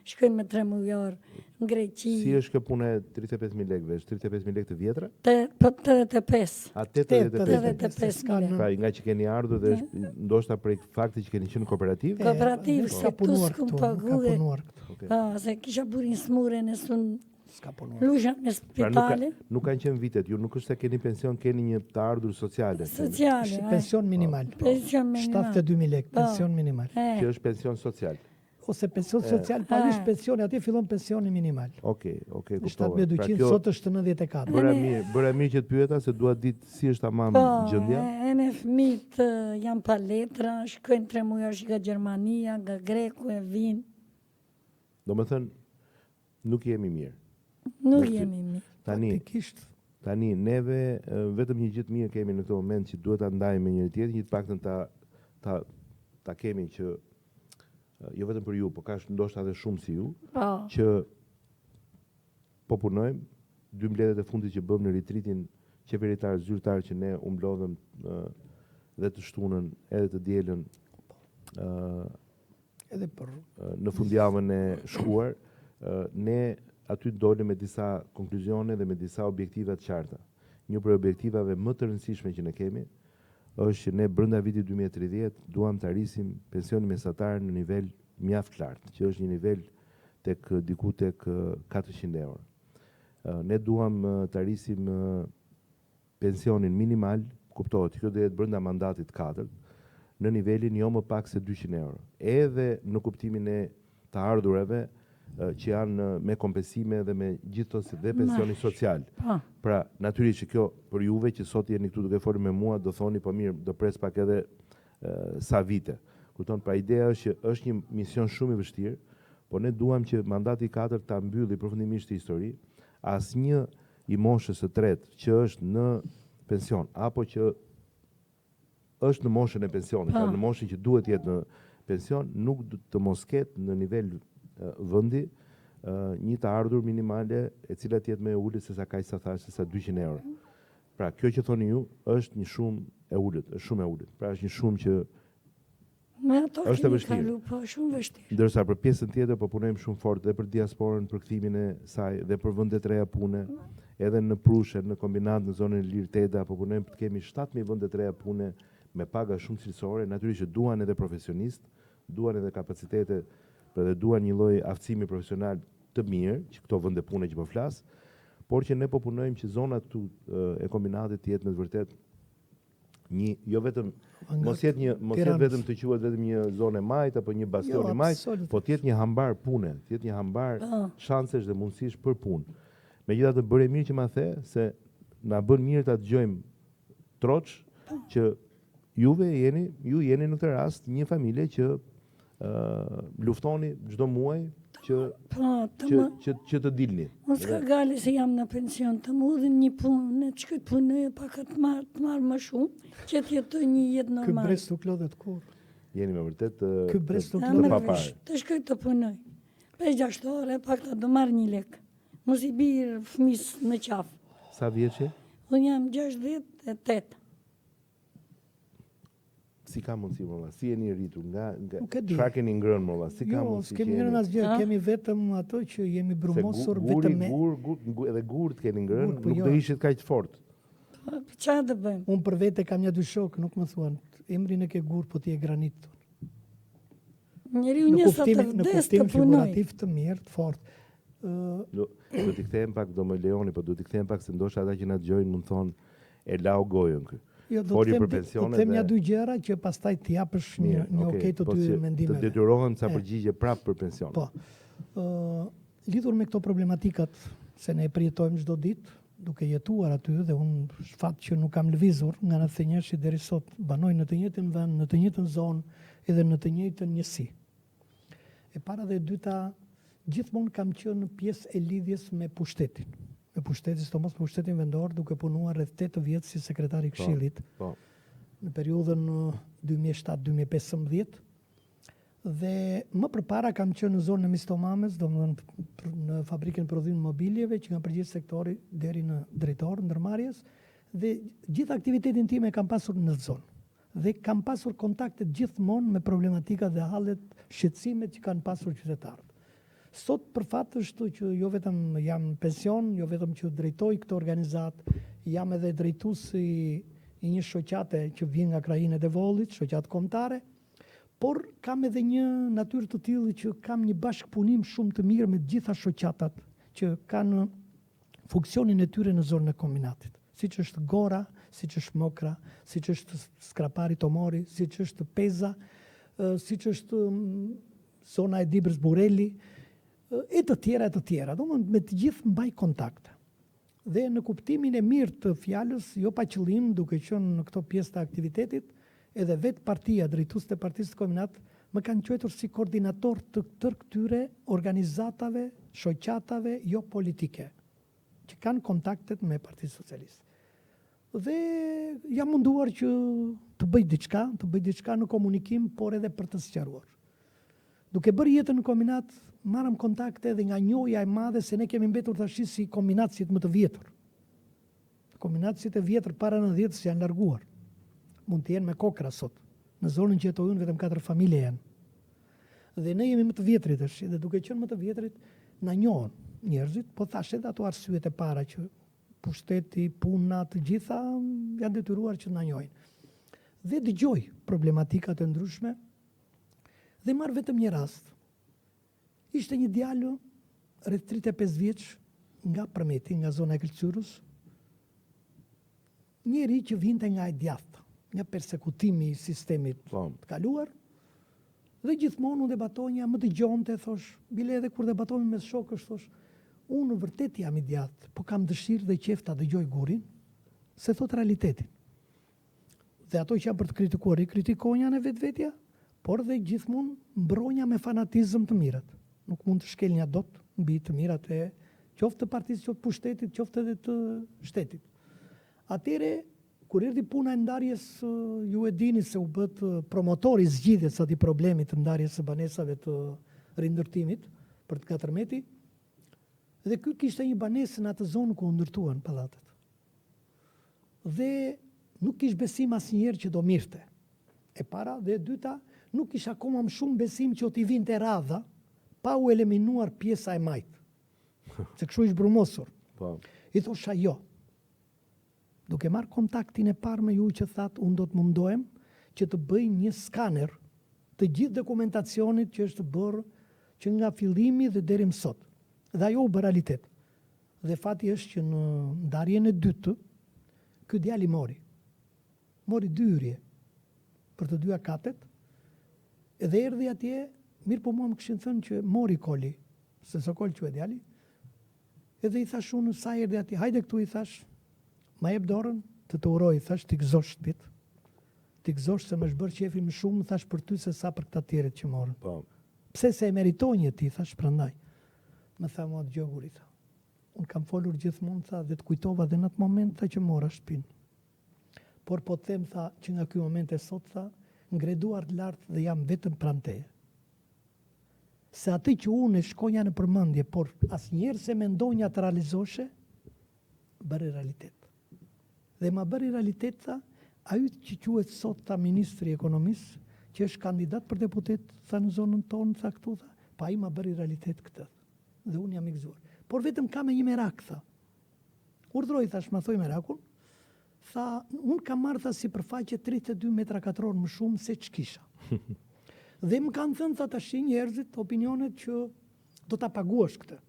shkojnë me 3 mujor në Greqi. Si është kjo punë e 35.000 lekëve? Është 35.000 lekë të vjetra? Po 85. A 85.000? 85.000. Pra nga që keni ardhur dhe ndoshta prej fakti që keni qenë në kooperativ? Kooperativ, S'ka se tu punuar s'kum këtu, pagu. ka punuar këtu. Se kisha burin smuren e sun S'ka punuar. lusha me Pra spitale. nuk kanë qenë vitet, ju nuk është se keni pension, keni një të ardhur sociale. Sociale. Është pension minimal. Pension minimal. 72.000 lekë, Po. pension minimal. Që është pension social. Ose pension social, palish pensioni, atje fillon pensioni minimal. Okej, kuptova. 7.200, sot është 94. Bëra mirë që të pyeta se dua ditë si është tamam Po, gjendja. e me fëmit janë pa letra, shkojnë 3 mujosh nga Gjermania, nga Greku e vinë. Domethënë nuk jemi mirë. Nuk jemi mirë. Faktikisht, Tani neve vetëm një gjë të mirë kemi në këtë moment që duhet ta ndajmë me njëri tjetrin, që të paktën ta kemi që jo vetëm për ju, por ka ndoshta edhe shumë si ju, Po. që po punojmë 2 mbledhjet e fundit që bëm në ritritin qeveritar zyrtar që ne u mblodhëm dhe të shtunën edhe të dielën edhe për në fundjavën e shkuar, ne aty dolëm me disa konkluzione dhe me disa objektiva të qarta. Një prej objektivave më të rëndësishme që ne kemi është që ne brenda vitit 2030 duam të arrisim pensionin mesatar në nivel mjaft lartë, që është një nivel diku tek 400 euro. Ne duam të arrisim pensionin minimal, kuptohet, kjo do jetë brenda mandatit 4, në nivelin jo më pak se 200 euro. Edhe në kuptimin e të ardhurave që janë me kompensime dhe me gjithë dhe pensioni social. Pra, natyrisht që kjo për juve që sot jeni këtu duke folur me mua, do thoni po mirë, do pres pak edhe sa vite. Kupton, pra ideja është që është një mision shumë i vështirë, por ne duam që mandati 4 ta mbylli përfundimisht histori, asnjë i moshës së tretë që është në pension apo që është në moshën e pensionit, pra në moshën që duhet jetë në pension, nuk të mos ketë në nivel vendi një të ardhur minimale e cila të jetë më e ulët se sa kaq sa thash se sa 200 euro. Pra kjo që thoni ju është një shumë e ulët, është shumë e ulët. Pra është një shumë që është e vështirë. Po, shumë vështirë. Ndërsa për pjesën tjetër po punojmë shumë fort dhe për diasporën, për kthimin e saj dhe për vende të reja pune, edhe në Prushë, në kombinat në zonën e Lirteda, po punojmë të kemi 7.000 vende të reja pune me paga shumë cilësore, natyrisht që duan edhe profesionistë, duan edhe kapacitete, dhe duan një lloj aftësimi profesional të mirë, që këto vende pune që po flas, por që ne po punojmë që zonat këtu e kombinatit të jetë me të vërtet një jo vetëm mos jetë vetëm të quhet vetëm një zonë majt apo një bastion i majt, po të jetë një hambar pune, të jetë një hambar shansesh dhe mundësish për punë. Megjithatë bëre mirë që ma the se na bën mirë ta dëgjojmë troç që ju jeni në këtë rast një familje që luftoni çdo muaj që të dilni. Unë s'ka gale se jam në pension, të më udhin një punë, ne që këtë punoj e pak të marrë më shumë, që të jetoj një jetë normal. Ky brez nuk lodhet kur. Jeni me vërtet Ky brez nuk lodhet papar. Të shkoj të punoj. 5-6 orë, pak të do marrë 1 lek. Mos i birë fëmis në qafë. Sa vjeç je? Unë jam 68. Si ka mundësi mëlla? Si jeni rritur nga çfarë keni ngrënë mëlla? Si ka mundësi? Jo, s'kemi ngrënë asgjë, kemi vetëm ato që jemi brumosur vetëm me. Edhe gurt keni ngrënë, nuk do ishit kaq fort. Çfarë do bëjmë? Unë për vete kam një dy shok, nuk më thuan, emrin e ke gur, po ti e granit. Njeriu njësa të vdes të punoj. Në kuptim figurativ të mirë, të fort. Do t'i kthehem pak, do më lejoni, po do t'i kthehem pak se ndoshta ata që na dëgjojnë mund thonë e lau gojën kë. Jo, do të them ja dy gjëra që pastaj t'i japësh një okay të dy mendimeve. Të detyrohen ca përgjigje prapë për pension. Po. Lidhur me këto problematikat, se ne e përjetojmë çdo ditë, duke jetuar aty dhe unë fat që nuk kam lëvizur nga në thënjeshi deri sot, banoj në të njëjtin vend, në të njëjtën zonë, edhe në të njëjtën njësi. E para dhe e dyta, gjithmonë kam qenë pjesë e lidhjes me pushtetin. Me pushtetin, sidomos pushtetin vendor, duke punuar rreth 8 vjet si sekretar i Këshillit. Në periudhën 2007-2015. Dhe më përpara kam qenë në zonën e Mistomames, domethënë në fabrikën prodhim mobiljeve, që nga përgjithë sektori deri në drejtor ndërmarrjes, dhe gjithë aktivitetin tim e kam pasur në zonë. dhe kam pasur kontakte gjithmonë me problematika dhe hallet shqetësimet që kanë pasur qytetarët. Sot për fat është që jo vetëm jam në pension, jo vetëm që drejtoj këtë organizat, jam edhe drejtuesi i një shoqate që vjen nga krajinet e Vollit, shoqatë kombëtare, por kam edhe një natyrë të tillë që kam një bashkëpunim shumë të mirë me të gjitha shoqatat që kanë funksionin e tyre në zonën e kombinatit. Siç është Gora, siç është Mokra, siç është Skrapari Tomori, siç është Peza, siç është zona e Dibrës Bureli, e të tjera. Domethënë me të gjithë mbaj kontakte. Dhe në kuptimin e mirë të fjalës, jo pa qëllim, duke qenë në këto pjesë të aktivitetit, edhe vetë partia, drejtuesit e Partisë së Kombinat, më kanë quajtur si koordinator të tërë këtyre organizatave, shoqatave jo politike, që kanë kontaktet me Partinë Socialiste. Dhe jam munduar që të bëj diçka në komunikim, por edhe për të sqaruar. Duke bërë jetën në kombinat, marrëm kontakte edhe nga njohja e madhe se ne kemi mbetur tash si kombinatësit më të vjetër. Kombinatësit e vjetër para 90-s janë larguar. Mund të jenë me kokra sot. Në zonën që jetojnë vetëm 4 familje janë. Dhe ne jemi më të vjetrit tash, dhe duke qenë më të vjetrit na njohën njerëzit, po thashë edhe ato arsyet e para që pushteti, puna, të gjitha janë detyruar që na njohin. Dhe dëgjoj problematikat e ndryshme dhe marr vetëm një rast. Ishte një djalë rreth 35 vjeç nga Premeti, nga zona e Këlqyrës, njeri që vinte nga e djathtë, nga persekutimi i sistemit të kaluar, dhe gjithmonë unë debatonja, më dëgjonte, thosh, bile edhe kur debatonim me shokësh, thosh, unë vërtet jam i djathtë, po kam dëshirë dhe qejf ta dëgjoj gurin, se thot realitetin. Dhe ato që janë për të kritikuar, i kritikojnë në vetvetja, por dhe gjithmonë mbronja me fanatizëm të mirët. Nuk mund të shkelnja dot mbi të mirat e qoftë të partisë, qoftë pushtetit, qoftë edhe të shtetit. Atëre, kur erdhi puna e ndarjes, ju e dini se u bët promotori zgjidhjes atij problemit të ndarjes së banesave të rindërtimit për të 14 dhe ky kishte një banesë në atë zonë ku u ndërtuan pallatet. Dhe nuk kish besim asnjëherë që do mirte. E para dhe e dyta, nuk kish akoma më shumë besim që o t'i vinte radha pa u eliminuar pjesa e majtë. Se kështu ish brumosur. I thosha jo. Duke marrë kontaktin e parë me ju që thatë, unë do të mundohem që të bëj një skaner të gjithë dokumentacionit që është bërë që nga fillimi dhe deri më sot. Dhe ajo u bë realitet. Dhe fati është që në ndarjen e dytë, ky djali mori 2 hyrje për të 2 katet, edhe erdhi atje, mirë po mua më këshin thënë që mori koli, se Sokol që e djali, edhe i thash unë sa erdhi atje, hajde këtu i thash, ma jep dorën, të uroj, i thash, t'i gëzosh shtëpit, t'i gëzosh se më shbërë qefi më shumë, thash për ty se sa për këta tjeret që morën. Pse se e meritonje ti, thash, prandaj. Më tha mua të gjogur, i tha. Unë kam folur gjithmonë, tha, dhe të kujtova dhe në atë moment, tha që mora shtëpinë. Por po të them, tha, që nga ky moment e sot, tha, ngreduar të lartë dhe jam vetëm pranë teje. Se atë që unë e shkonja në përmendje, por asnjëherë se mendonja të realizoshe, bëri realitet. Dhe ma bëri realitet, tha, ai që quhet sot ta ministri i ekonomisë, që është kandidat për deputet, tha në zonën tonë, tha këtu, tha, pa ai ma bëri realitet këtë. Dhe unë jam i gëzuar. Por vetëm kam e një merak, tha. Urdhroi, thash, ma thoj merakun, tha, unë kam marrë, tha, si përfaqe 32 metra katror më shumë se ç'kisha. Dhe më kanë thënë, tha, tash njerëzit, opinionet që do ta paguash këtë.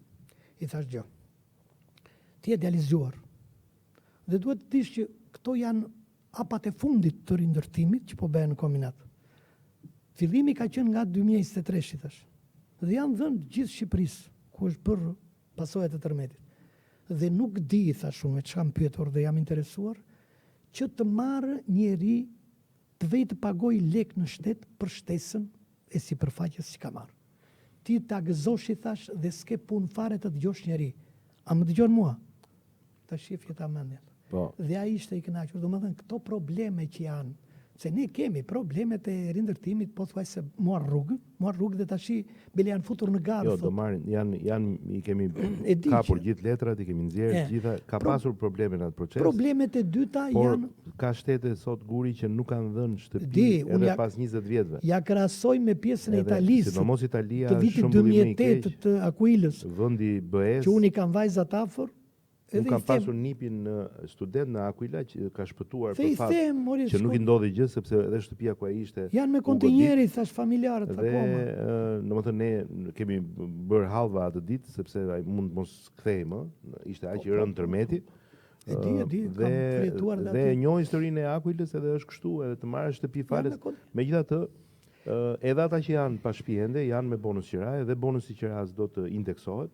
I thash gjë. Ti je djalizuar. Dhe duhet të dish që këto janë hapat e fundit të rindërtimit që po bëhen në kombinat. Fillimi ka qenë nga 2023, thash. Dhe janë dhënë gjithë Shqipërisë, ku është bërë pasojat e tërmetit. Dhe nuk di, thash unë, me çka më pyetur dhe jam interesuar, që të marrë njeri të vej të pagoj lek në shtet për shtesën e si përfaqës që ka marrë. Ti ta gëzosh, i thash, dhe s'ke pun fare të dëgjosh njeri. A më dëgjon mua? Ta shifje ta mendjet. Dhe ai ishte i kënaqur. Domethënë këto probleme që janë Se ne kemi problemet e rindërtimit, po thuaj se muar rrugë dhe tashi bile janë futur në garë. Jo, do marrin, i kemi E di kapur që- gjithë letrat, i kemi nxjerrë gjitha, ka pasur probleme në atë proces. Problemet e dyta Por janë, ka shtete sot guri që nuk kanë dhënë shtëpi Di, unë edhe ja- pas 20 vjetëve. ja krahasoj me pjesën e Edhe, Italisë, sidomos Italia të është vitit shëmbullim më i 2008 keq, të Akuilës, vendi BE-s. që unë i kam vajzat afër, Unë edhe kam i them, pasur nipin student në Aquila që ka shpëtuar se për i fat them, mori që nuk i ndodhi gjë sepse edhe shtëpia ku ai ishte janë me u godit. kontinjeri, thash familjarët Dhe akoma. domethënë ne kemi bërë hallva atë ditë sepse ai mund mos kthehej më, ishte aq i rënd tërmeti. E di, kam Dhe fletuar dhe aty. e njoh historinë e Aquilës edhe është kështu, edhe të marrësh shtëpi falet. me kon- Megjithatë, edhe ata që janë pa shtëpi ende janë me bonus qiraje dhe bonusi qiras do të indeksohet.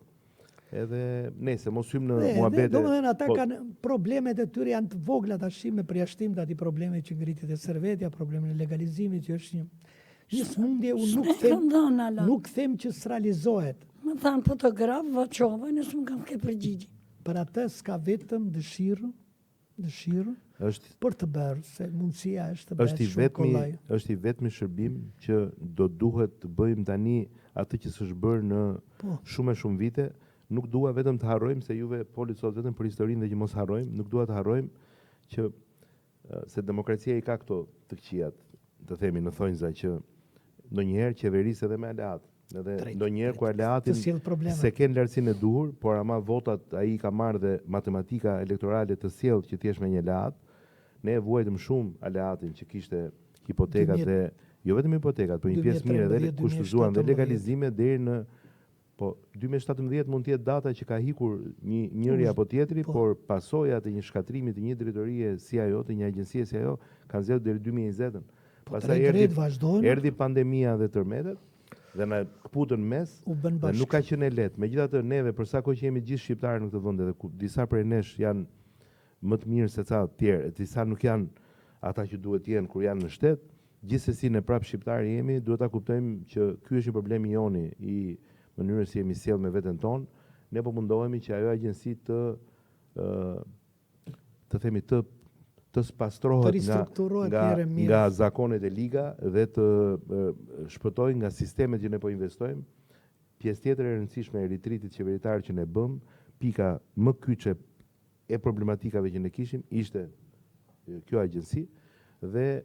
Edhe nëse mos hym në muhabete. Domethënë ata po- kanë problemet e tyre janë të vogla tash me përjashtim të atij problemi që ngritet e Servetja, problemin e legalizimit që është një smundje, unë nuk them që s'realizohet. Më thanë fotograf, vaqove, nësë më kam ke përgjigje. Për atë s'ka vetëm dëshirë është për të bërë, se mundësia është të bëhet është i shumë kollaj. është i vetmi shërbim që do duhet të bëjmë tani atë që s'është bërë në Po. shumë e shumë vite. Nuk dua vetëm të harrojmë se juve foli sot vetëm për historinë dhe që mos harrojmë, nuk dua të harrojmë që se demokracia i ka këto të këqijat, të themi në thonjza që ndonjëherë qeverisë edhe me aleat. Edhe ndonjëherë ku aleatin Të sjell probleme. se ken lartësinë e duhur, por ama votat ai ka marrë dhe matematika elektorale të sjell që ti jesh me një aleat. Ne e vuajtëm shumë aleatin që kishte hipotekat 2000 dhe jo vetëm hipotekat, por një pjesë mirë dhe 2013, kushtëzuan dhe 2017. legalizime deri në 2017 mund të jetë data që ka hikur njëri apo tjetri, Po. por pasojat e një shkatrimi të një drejtorie si ajo, të një agjencie si ajo, kanë zgjedhur deri 2020-ën. Pastaj drejt vazhdojnë. erdhi pandemia dhe tërmetet dhe na kputën mes U bën dhe bashkë. nuk ka qenë e lehtë. Megjithatë neve për sa kohë që jemi gjithë shqiptarë në këtë vend dhe ku disa prej nesh janë më të mirë se ca të tjerë, disa nuk janë ata që duhet të jenë kur janë në shtet, gjithsesi ne prap shqiptarë jemi, duhet ta kuptojmë që ky është një problem i joni i mënyrës si jemi sjell me veten tonë. Ne po mundohemi që ajo agjenci të themi të spastrohet Të ristrukturohet herë mirë. nga zakonet e liga dhe të shpëtojë nga sistemet që ne po investojmë. Pjesë tjetër e rëndësishme e ritritit qeveritar që ne bëm, pika më kyçe e problematikave që ne kishim ishte kjo agjenci dhe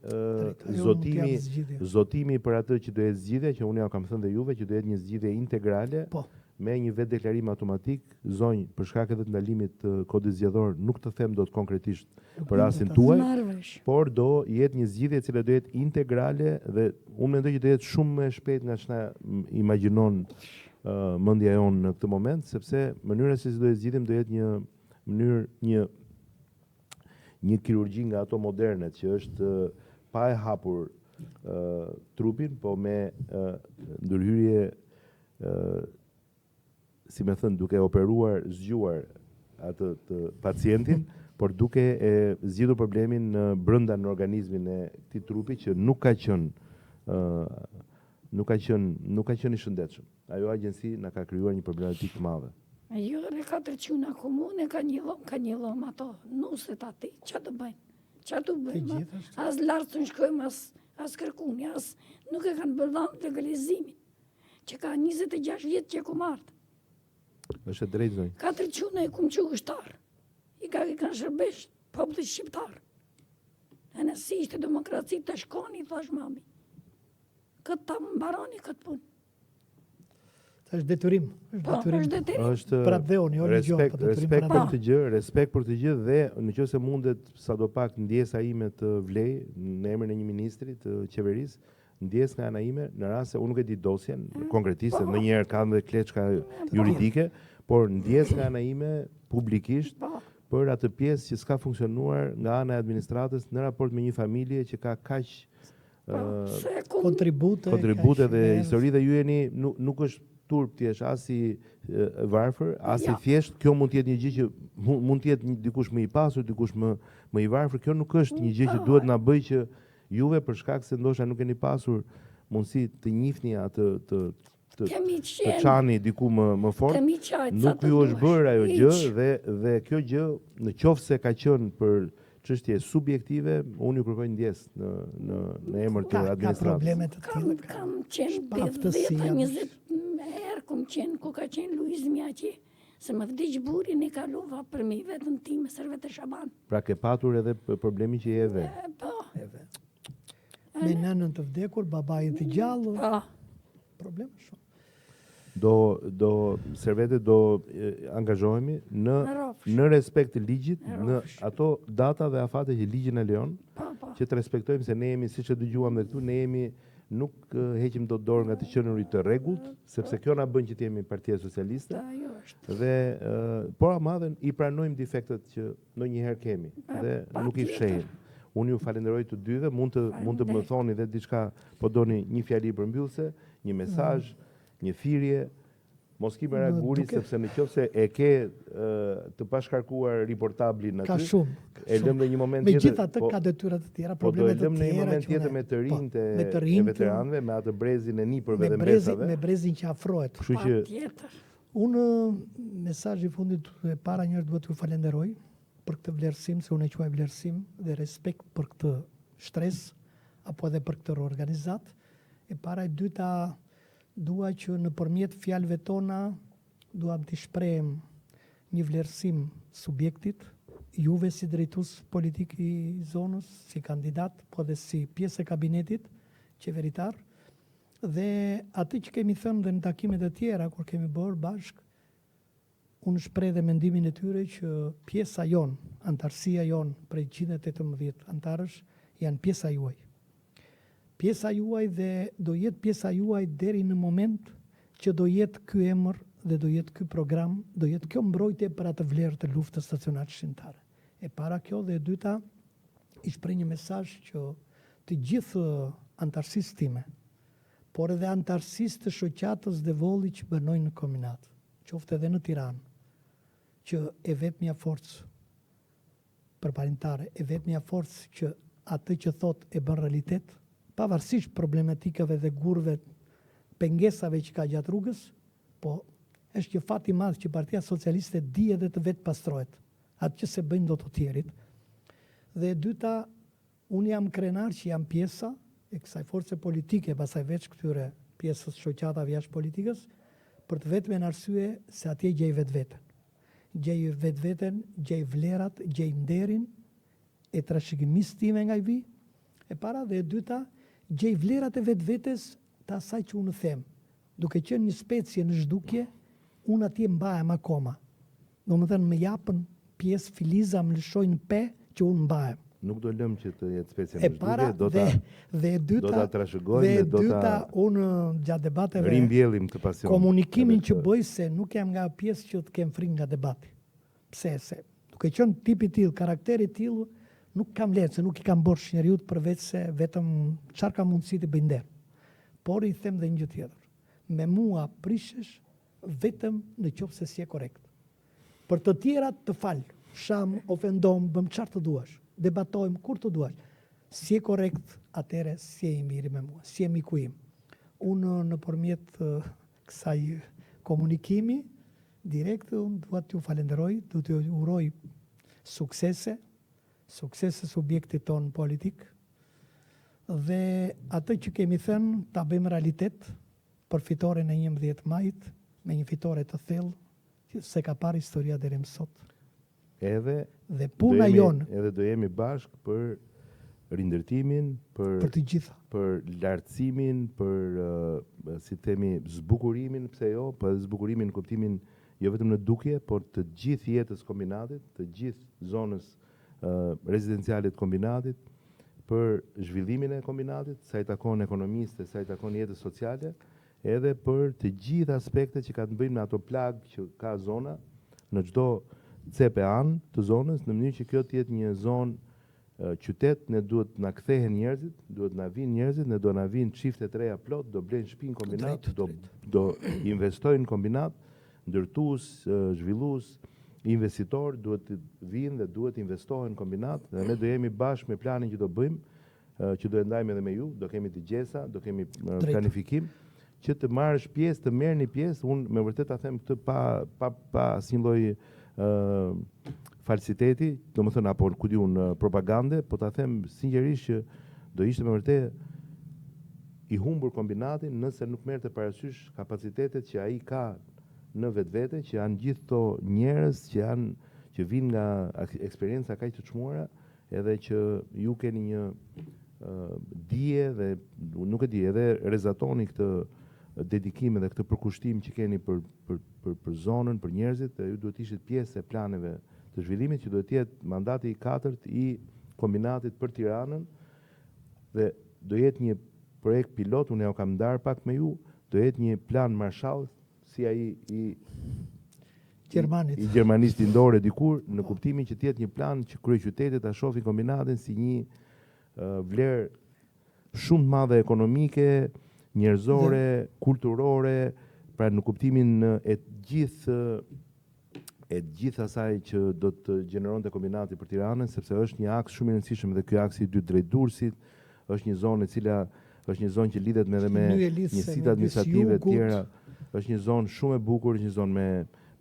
zotimi për atë që do jetë zgjidhja, që unë ja kam thënë dhe juve që do jetë një zgjidhje integrale. Po. Me një vetë deklarim automatik, zonjë për shkak edhe të ndalimit të kodit zgjedhor, nuk të them dot konkretisht për rastin tuaj, por do jetë një zgjidhje e cila do jetë integrale dhe unë mendoj që do jetë shumë më e shpejt nga ç'na imagjinon mendja jonë në këtë moment, sepse mënyra se si do të zgjidhim do jetë një mënyrë një kirurgji nga ato modernet që është pa e hapur trupin, po me ndërhyrje si me thënë, duke operuar, zgjuar atë të pacientin, por duke e zgjidhur problemin brenda në organizmin e këtij trupi që nuk ka qenë i shëndetshëm. Ajo agjenci na ka krijuar një problematikë të madhe. Jo, dhe 4 quna komune ka një dhom ato, nuset ati, që të bëjnë? Që të bëjnë? As lartë të në shkojmë, as kërkuni, as nuk e kanë bërdanë legalizimin, që ka 26 vjetë që e ku martë. Është drejt zonjë. 4 quna e kumë që gështarë, i kanë shërbesh popullit shqiptarë. E nësi ishte demokraci të shkoni, thash mami. Këtë ta mbaroni këtë punë. Është detyrim. Është detyrim. Prap dhe unë, jo ligjon, po detyrim respekt për të gjë dhe nëse mundet sadopak ndjesa ime të vlej në emrin e një ministri të qeverisë, ndjes nga ana ime në rast se unë nuk e di dosjen konkretisht, ndonjëherë kanë dhe kleçka juridike, por ndjes nga ana ime publikisht për atë pjesë që s'ka funksionuar nga ana e administratës në raport me një familje që ka kaq kontribute dhe histori dhe ju jeni nuk është turp ti është as i varfër, as i thjesht. Kjo mund të jetë një gjë që mund të jetë dikush më i pasur, dikush më i varfër. Kjo nuk është një gjë që duhet na bëj që juve për shkak se ndoshta nuk keni pasur mundësi të njihni atë të çani diku më fort. Nuk ju është bërë ajo gjë dhe kjo gjë në qoftë se ka qenë për çështje subjektive, unë ju kërkoj ndjes në emër të Ka administratës. probleme të tilla. Kam qenë shpaftësia. 10-20 herë, kom qenë ku ka qenë Luiz Mjaqi, se më vdiq burin e kalova për mi vetën time, Servet e Shaban. Pra ke patur edhe problemin që je ve. Po, Me nënën të vdekur, babai të gjallë, po. probleme shumë. Do Servete do angazhohemi Rrofsh. në respekt të ligjit, në Rrofsh. ato data dhe afate që ligji na lejon, Po. që të respektojmë se ne jemi, siç e dëgjuam dhe këtu, ne jemi nuk heqim dot dorë nga të qenurit të rregullt, sepse kjo na bën që të jemi Partia Socialiste Ajo është. dhe por madhen i pranojmë defektet që ndonjëherë kemi dhe nuk i fshehim. Unë ju falenderoj të dyve, mund të më thoni dhe diçka, po doni një fjali përmbyllse, një mesazh, një thirrje, mos ki merak guri, sepse në qoftë se e ke të pashkarkuar riportablin aty. Ka shumë. E lëm në një moment Me tjetër. gjitha të ka detyrat të tjera, Po do e problemet të lëm në një tjera. moment që tjetër une- me të rinjt me të e rinjt, veteranëve, me atë brezin e nipërve me dhe brezin, mbesave. me brezin që afrohet. Kështu që Tjetër. Unë mesazhi i fundit e para njërë duhet t'ju falenderoj për këtë vlerësim, se unë e quaj vlerësim dhe respekt për këtë shtresë apo edhe për këtë organizat. E para e dyta, dua që në përmjet fjalëve tona duam t'i shprehem një vlerësim subjektit, juve si drejtues politik i zonës, si kandidat, po dhe si pjesë e kabinetit qeveritar, dhe atë që kemi thënë dhe në takimet e tjera, kur kemi bërë bashkë, unë shpreh dhe mendimin e tyre që pjesa jonë, antarësia jonë prej 118 antarësh, janë pjesa juaj. Pjesa juaj dhe do jetë pjesa juaj deri në moment që do jetë ky emër dhe do jetë ky program, do jetë kjo mbrojtje për atë vlerë të luftës stacionare shqiptare. E para kjo dhe e dyta, i shpreh një mesazh që të gjithë antarësisë time, por edhe antarësisë të shoqatës dhe volli që banojnë në kombinat, qoftë edhe në Tiranë, që e vetmja forcë përparimtare, e vetmja forcë që atë që thot e bën realitet, pavarësisht problematikave dhe gurve, pengesave që ka gjatë rrugës, po është që fati madh që Partia Socialiste di edhe të vetë pastrohet, atë që se bëjnë do të tjerit. Dhe e dyta, unë jam krenar që jam pjesa e kësaj force politike, pasaj veç këtyre pjesës shoqatave jashtë politikës, për të vetmen arsye se atje gjej vetveten. Gjej vetveten, gjej vlerat, gjej nderin e trashëgimisë time nga i vi, e para dhe e dyta, gjej vlerat e vetvetes të asaj që unë them. Duke qenë një specie në zhdukje, unë atje mbahem akoma. Do më thënë, më japën pjesë filiza, më lëshojnë pe që unë mbahem. nuk do lëm që të jetë specia E në para zhdukje, dhe e dyta, do ta trashëgojmë dhe e dhe do ta dyta unë gjatë debateve rimbjellim të pasion. komunikimin Edhe që këtë. bëj se nuk jam nga pjesë që të kem frikë nga debati. Pse? Se duke qenë tipi tillë, karakteri tillë, nuk kam lehtë, se nuk i kam borsh njeriut përveç se vetëm çfarë ka mundësi të bëj nder. Por i them dhe një gjë tjetër. Me mua prishesh vetëm në qoftë se si e korrekt. Për të tjerat të fal, sham, ofendom, bëm çfarë të duash. Debatojmë kur të duash. Si e korrekt, atëre si e i miri me mua, si e miku im. Unë nëpërmjet kësaj komunikimi direkt unë dua t'ju falenderoj, du t'ju uroj suksese subjektit tonë politik dhe atë që kemi thënë ta bëjmë realitet për fitoren e 11 majit me një fitore të thellë që se ka parë historia deri më sot. Edhe Dhe puna jonë edhe do jemi bashkë për rindërtimin, për të gjitha. për lartësimin, për si themi zbukurimin, pse jo, për zbukurimin në kuptimin jo vetëm në dukje, por të gjithë jetës kombinatit, të gjithë zonës rezidenciale të kombinatit, për zhvillimin e kombinatit, sa i takon ekonomiste, sa i takon jetës sociale, edhe për të gjithë aspektet që ka të bëjnë me ato plagë që ka zona në çdo cep e anë të zonës, në mënyrë që kjo të jetë një zonë qytet, ne duhet na kthehen njerëzit, duhet na vinë njerëzit, ne do na vinë çifte të reja plot, do blejnë shtëpi në kombinat, do investojnë në kombinat, ndërtues, zhvillues, investitor duhet të vinë dhe duhet investohen në kombinat, dhe ne do jemi bashkë me planin që do bëjmë, që do e ndajmë edhe me ju, do kemi të gjesa, do kemi planifikim, që të marrësh pjesë, të merrni pjesë, unë me vërtet ta them këtë pa asnjë lloj falsiteti, domethënë apo ku diun propagande, po ta them sinqerisht që do ishte me vërtet i humbur kombinatin nëse nuk merrte parasysh kapacitetet që ai ka në vetvete, që janë gjithë to njerëz që vinë nga eksperienca kaq të çmuara, edhe që ju keni një dije dhe nuk e di, edhe rezatoni këtë dedikim dhe këtë përkushtim që keni për zonën, për njerëzit, dhe ju duhet ishit pjesë e planeve të zhvillimit, që duhet jetë mandati i 4 i kombinatit për Tiranën, dhe do jetë një projekt pilot, unë ja kam ndarë pak me ju, do jetë një plan Marshall, si ai i Gjermanisë Lindore dikur, në kuptimin që tjetë një plan që kryeqytetet ta shohin kombinatin si një vlerë shumë të madhe ekonomike, njerëzore, kulturore, pra në kuptimin e gjithë asaj që do të gjeneronte kombinati për Tiranën, sepse është një aks shumë i rëndësishëm, dhe ky aks i dytë drejt Durrësit, është një zonë e cila është një zonë që lidhet me njësitë administrative të tjera, është një zonë shumë e bukur, është një zonë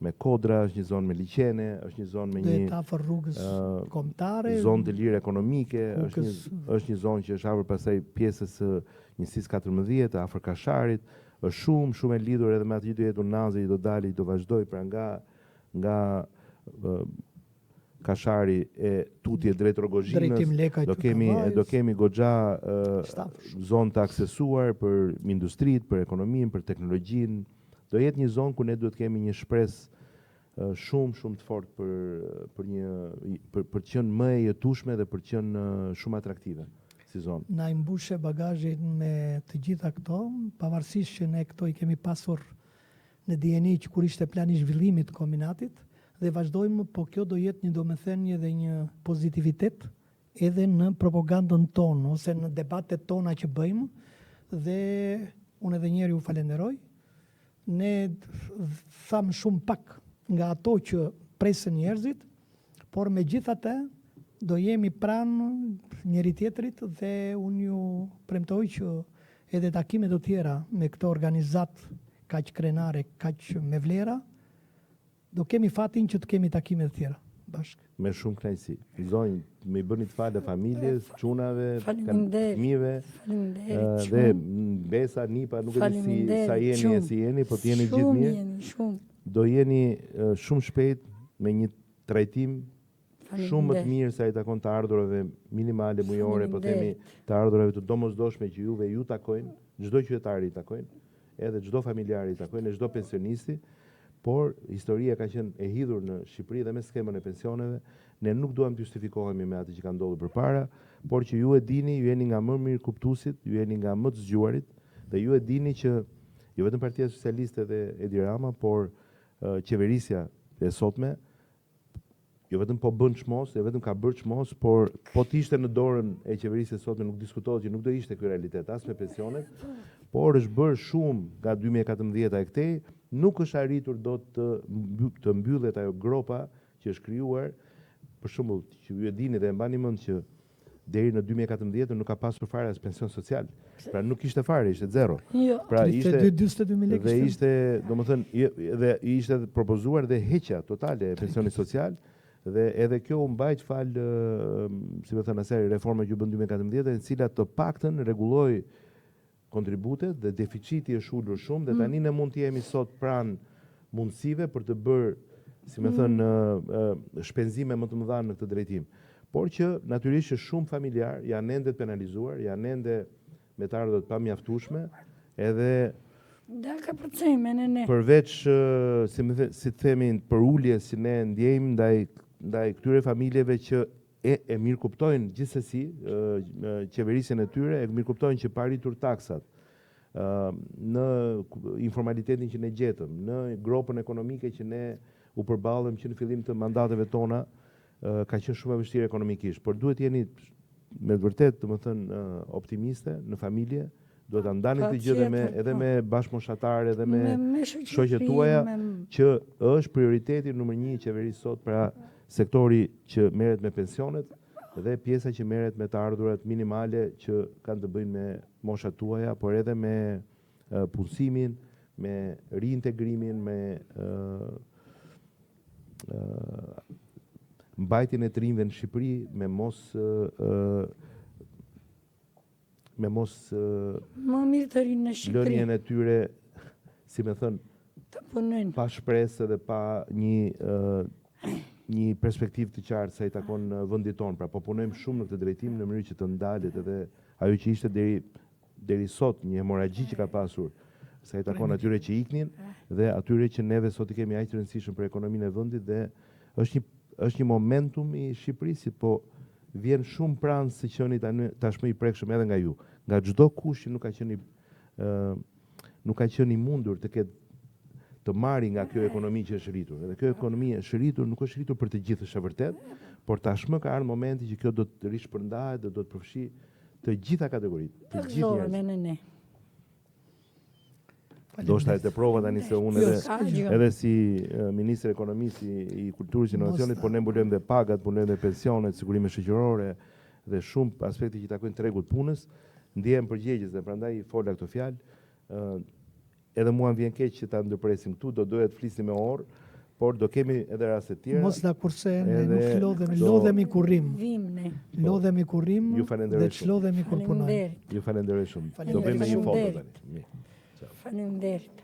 me kodra, është një zonë me liçene, është një zonë me një afër rrugës kombëtare, zonë të lirë ekonomike, është një zonë që është afër pastaj pjesës së njësisë 14, afër Kasharit, është shumë e lidhur edhe me atë që do jetë Unazi, do dalë, do vazhdoj pra nga Kashari e tutje drejt Rogozhinës, do kemi goxha zonë të aksesuar për industritë, për ekonominë, për teknologjinë. Do jetë një zonë ku ne duhet kemi një shpresë shumë të fortë për të qenë më e jetueshme dhe për të qenë shumë atraktive si zonë. Na i mbushe bagazhin me të gjitha këto, pavarësisht që ne këto i kemi pasur në DNA që kur ishte plani i zhvillimit të kombinatit, dhe vazhdojmë, po kjo do jetë një domethënie dhe një pozitivitet edhe në propagandën tonë ose në debatet tona që bëjmë, dhe unë edhe njëri u falenderoj. Ne thamë shumë pak nga ato që presën njerëzit, por megjithatë do jemi pranë njëri tjetrit, dhe unë ju premtoj që edhe takimet të tjera me këto organizat kaq krenare, kaq me vlera, do kemi fatin që të kemi takime të tjera bashkë. Me shumë kënaqësi. Zonjë, më i bëni të falë familjes, çunave, fëmijëve, dhe Besa, Nipa, nuk e di sa jeni, po të jeni gjithë mirë. Do jeni shumë shpejt me një trajtim shumë më të mirë sa i takon të ardhurave minimale mujore, po themi të ardhurave të domosdoshme që ju takojnë, çdo qytetari i takojnë, edhe çdo familjar i takojnë, çdo pensionisti. Por historia ka qenë e hidhur në Shqipëri dhe me skemën e pensioneve. Ne nuk duam të justifikohemi me atë që ka ndodhur përpara, por që ju e dini, ju jeni nga më mirë kuptuesit, ju jeni nga më të zgjuarit, dhe ju e dini që jo vetëm Partia Socialiste dhe Edi Rama, por qeverisja e sotme, jo vetëm po bën çmos, jo vetëm ka bërë çmos, por po të ishte në dorën e qeverisë së sotme, nuk diskutohet që nuk do ishte ky realitet as me pensionet, por është bërë shumë nga 2014 e këtej, nuk është arritur do të mbyllet ajo gropa që është krijuar, për shembull, që ju e dini dhe e mbani mend që deri në 2014 nuk ka pasur fare as pension social. Pra nuk ishte fare, ishte zero. Pra ishte 42.000 lekë. Dhe ishte, domethënë, dhe ishte propozuar dhe heqja totale e pensionit social, dhe edhe kjo u mbajt fal, si më thënë asaj reforma që u bën 2014, e cila të paktën rregulloi kontributet dhe deficiti është ulur shumë, dhe tani ne mund të jemi sot pranë mundësive për të bërë, si më thënë, shpenzime më të mëdha në këtë drejtim. Por që natyrisht është shumë familjar, janë ende të penalizuar, janë ende me të ardhur të pamjaftueshme, edhe përveç si të themi për uljes që ne ndjejmë ndaj këtyre familjeve që e mirë kuptojnë gjithsesi qeverisjen e tyre, e mirë kuptojnë që pa rritur taksat, në informalitetin që ne gjetëm, në gropën ekonomike që ne u përballëm që në fillim të mandateve tona, ka qenë shumë e vështirë ekonomikisht, por duhet jeni me vërtet, domethënë, optimiste në familje, duhet ta ndani këtë gjë edhe me bashkëmoshatarë, edhe me shoqet tuaja, që është prioriteti numër 1 i qeverisë sot, pra sektori që merret me pensionet dhe pjesa që merret me të ardhurat minimale që kanë të bëjnë me moshat tuaja, por edhe me punësimin, me rintegrimin, me mbajtjen e të rinjve në Shqipëri me mos Më mirë të rinë në Shqipëri, lënien e tyre, si me thënë, të punojnë. pa shpresë dhe pa një perspektivë të qartë sa i takon vendit tonë. Pra po punojmë shumë në këtë drejtim në mënyrë që të ndalet edhe ajo që ishte deri sot një hemoragji që ka pasur sa i takon atyre që iknin dhe atyre që neve sot i kemi aq të rëndësishëm për ekonominë e vendit dhe është një momentum i Shqipërisë, po vjen shumë pranë se qeni tashmë i prekshëm edhe nga ju. Nga çdo kush që nuk ka qenë i mundur të ketë të marri nga kjo ekonomi që është rritur. Edhe kjo ekonomi është rritur, nuk është rritur për të gjithë, është e vërtet, por tashmë ka ardhur momenti që kjo do të rishpërndahet dhe do të përfshi të gjitha kategoritë, të gjithë njerëzit. Do shta e të prova tani se unë edhe si Ministri i Ekonomisë i Kulturës dhe Inovacionit, por ne mbulojmë dhe pagat, mbulojmë dhe pensionet, sigurime shoqërore dhe shumë aspekte që takojnë tregut punës, ndihem përgjegjës dhe prandaj fola këto fjalë. Edhe mua më vjen keq që ta ndërpresim këtu, do doja të flisnim me orë, por do kemi edhe raste të tjera. Mos na kurse ne nuk lodhemi kurrim. Lodhemi kurrim dhe çlodhemi kur punojmë. Ju falenderoj shumë. Do bëjmë një foto tani. Faleminderit.